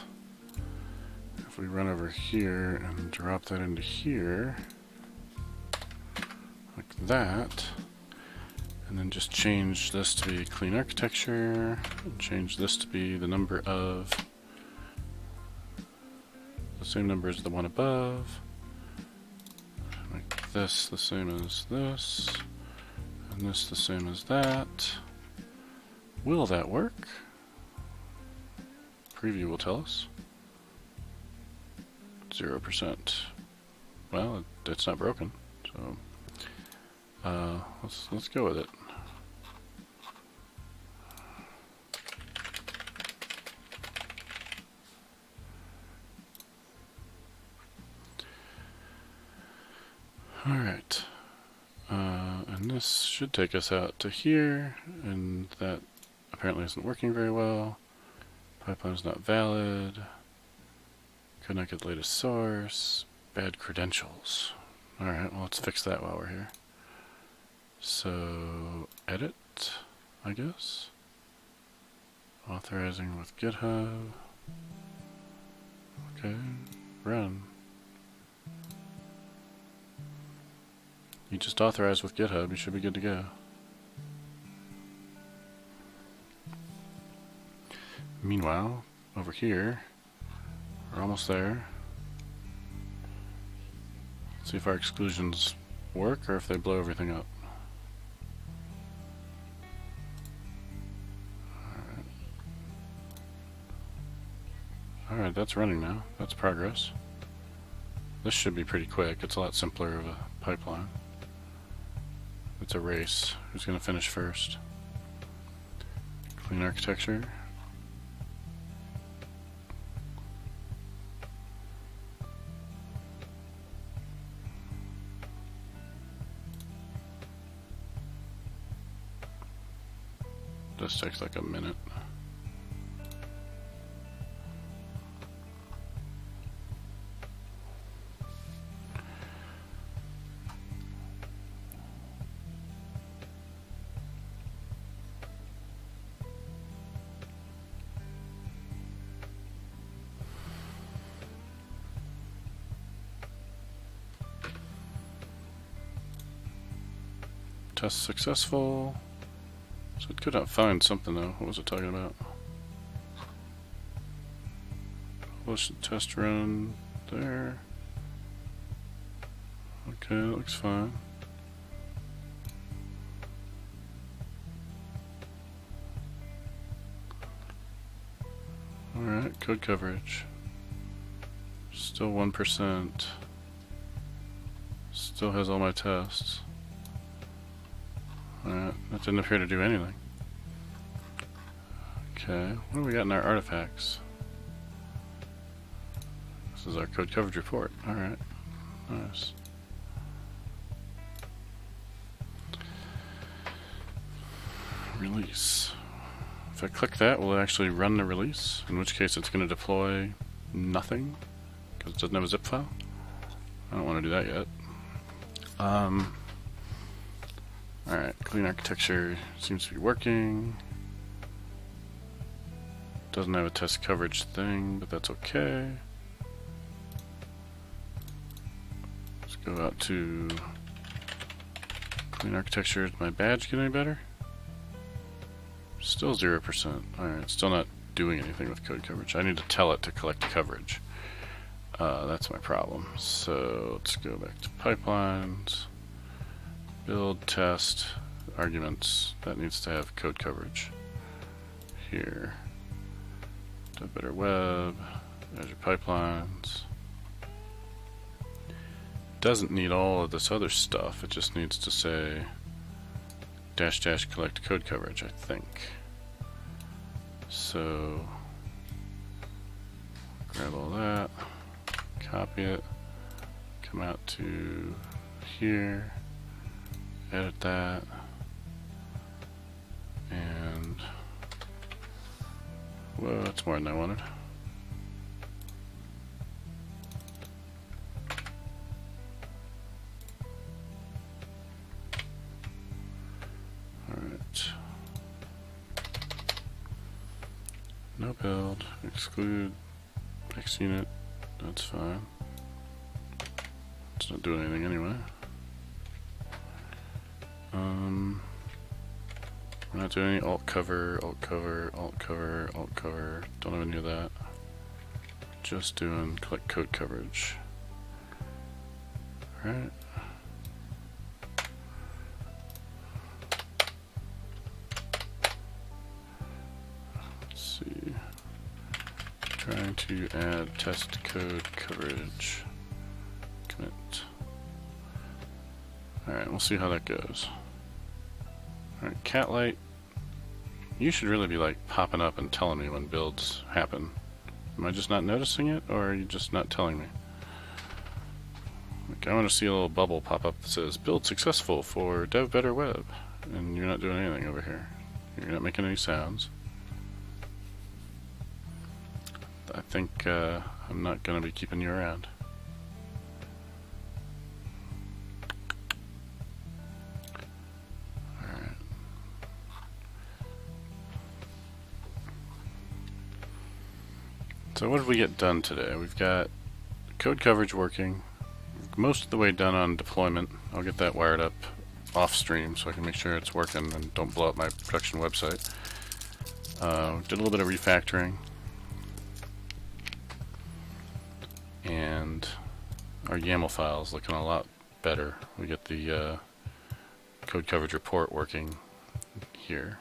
If we run over here and drop that into here, like that, and then just change this to be clean architecture, and change this to be the number of the same number as the one above, make this the same as this, and this the same as that. Will that work? Preview will tell us. 0%. Well, it's not broken, so let's go with it. Alright, and this should take us out to here, and that apparently isn't working very well. Pipeline is not valid. Could not get the latest source. Bad credentials. Alright, well let's fix that while we're here. So, edit, I guess. Authorizing with GitHub. Okay, run. You just authorized with GitHub, you should be good to go. Meanwhile, over here, we're almost there. Let's see if our exclusions work or if they blow everything up. Alright, that's running now. That's progress. This should be pretty quick. It's a lot simpler of a pipeline. It's a race. Who's going to finish first? Clean architecture. This takes like a minute. Test successful. So it could not find something though. What was it talking about? Publish the test run there. Okay, that looks fine. Alright, code coverage. Still 1%. Still has all my tests. Alright, that didn't appear to do anything. Okay, what do we got in our artifacts? This is our code coverage report. Alright, nice. Release. If I click that, will it actually run the release? In which case it's going to deploy nothing, because it doesn't have a zip file. I don't want to do that yet. Alright, clean architecture seems to be working. Doesn't have a test coverage thing, but that's okay. Let's go out to clean architecture. Did my badge get any better? Still 0%. Alright, still not doing anything with code coverage. I need to tell it to collect coverage. That's my problem. So let's go back to pipelines. Build, test, arguments. That needs to have code coverage. Here. Dev Better Web, Azure Pipelines. Doesn't need all of this other stuff. It just needs to say -- collect code coverage, I think. So grab all that, copy it, come out to here, edit that, and whoa, that's more than I wanted. Alright. No build, exclude X unit, that's fine. It's not doing anything anyway. We're not doing any alt cover, alt cover, alt cover, alt cover. Don't have any of that. Just doing collect code coverage. Alright. Let's see. Trying to add test code coverage. Commit. Alright, we'll see how that goes. Alright, Catlight, you should really be like popping up and telling me when builds happen. Am I just not noticing it, or are you just not telling me? Like, I want to see a little bubble pop up that says build successful for Dev Better Web, and you're not doing anything over here. You're not making any sounds. I think I'm not going to be keeping you around. So what did we get done today? We've got code coverage working, most of the way done on deployment. I'll get that wired up off stream so I can make sure it's working and don't blow up my production website. Did a little bit of refactoring, and our YAML file is looking a lot better. We get the code coverage report working here.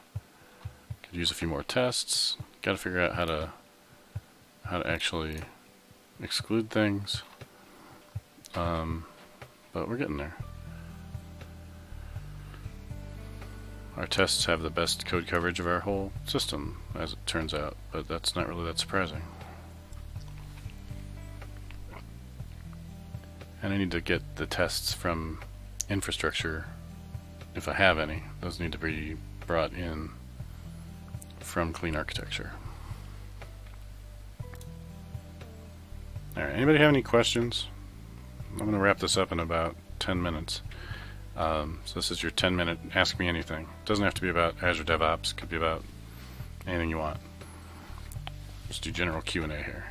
Could use a few more tests. Got to figure out how to actually exclude things, but we're getting there. Our tests have the best code coverage of our whole system, as it turns out, but that's not really that surprising. And I need to get the tests from infrastructure, if I have any. Those need to be brought in from clean architecture. Alright, anybody have any questions? I'm going to wrap this up in about 10 minutes. So this is your 10-minute Ask Me Anything. It doesn't have to be about Azure DevOps. It could be about anything you want. Just do general Q&A here.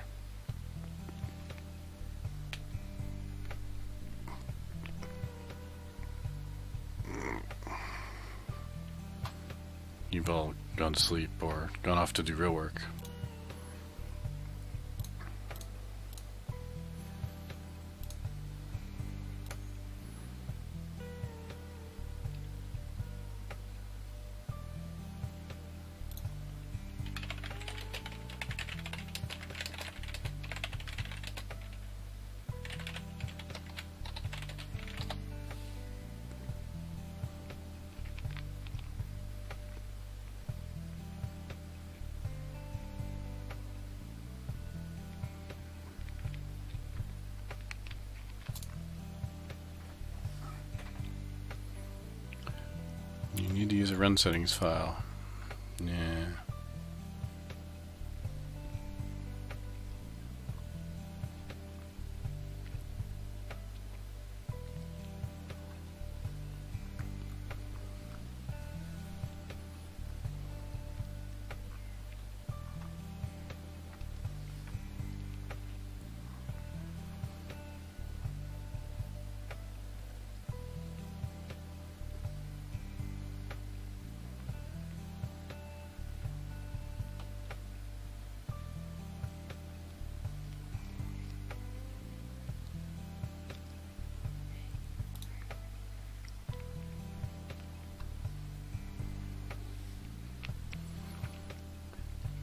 You've all gone to sleep or gone off to do real work. use a run settings file. Yeah.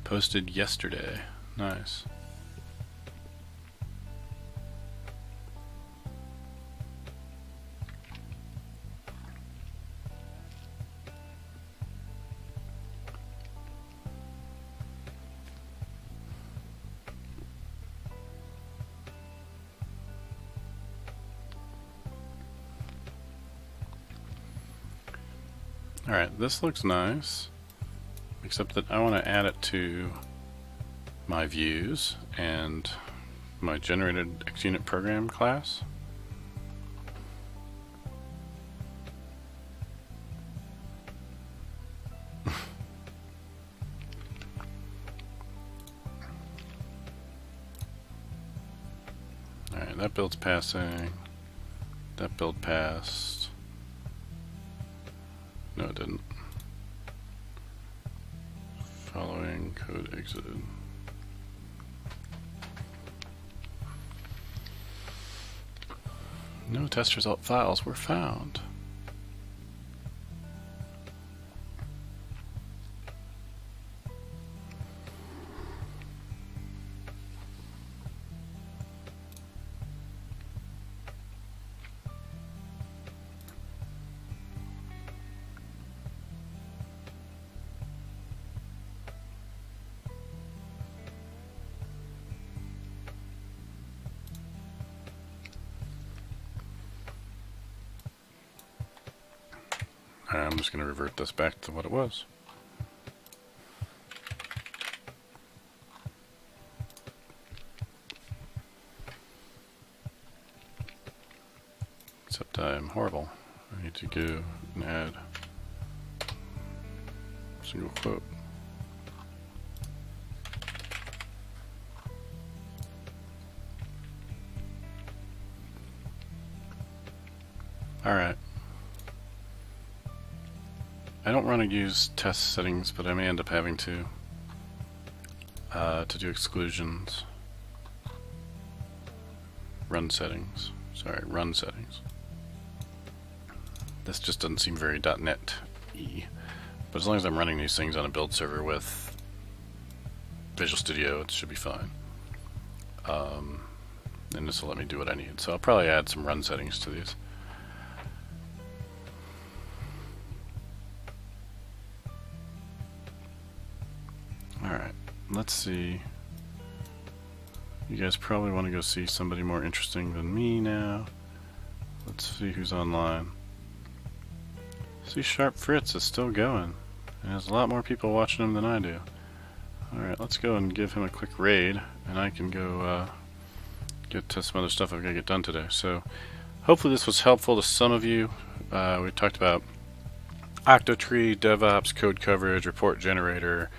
Posted yesterday. Nice. Alright, this looks nice, except that I want to add it to my views and my generated XUnit program class. Alright, that build's passing. That build passed. No, it didn't. Following code exited. No test result files were found. I'm just going to revert this back to what it was. Except I'm horrible. I need to go and add a single quote. Alright. I don't want to use test settings, but I may end up having to do exclusions. Run settings. Sorry, run settings. This just doesn't seem very .NET-y. But as long as I'm running these things on a build server with Visual Studio, it should be fine. And this will let me do what I need. So I'll probably add some run settings to these. Alright, let's see. You guys probably want to go see somebody more interesting than me now. Let's see who's online. C# Fritz is still going. And there's a lot more people watching him than I do. Alright, let's go and give him a quick raid, and I can go get to some other stuff I've got to get done today. So, hopefully this was helpful to some of you. We talked about Octotree, DevOps, code coverage, report generator,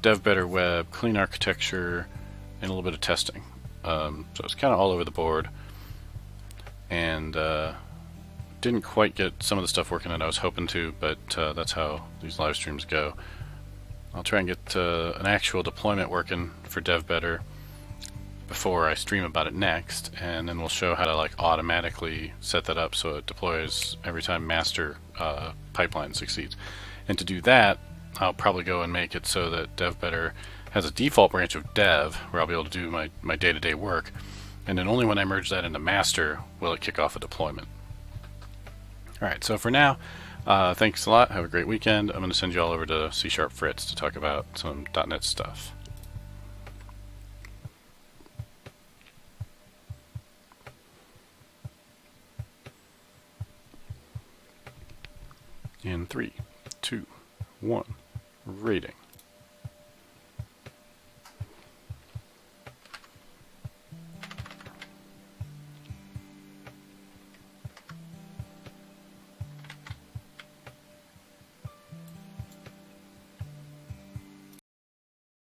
DevBetter Web, clean architecture, and a little bit of testing. So it's kind of all over the board. And didn't quite get some of the stuff working that I was hoping to, but that's how these live streams go. I'll try and get an actual deployment working for DevBetter before I stream about it next, and then we'll show how to like automatically set that up so it deploys every time master pipeline succeeds. And to do that, I'll probably go and make it so that DevBetter has a default branch of dev where I'll be able to do my day-to-day work, and then only when I merge that into master will it kick off a deployment. Alright, so for now, thanks a lot. Have a great weekend. I'm going to send you all over to C# Fritz to talk about some .NET stuff. In 3, 2, 1, rating.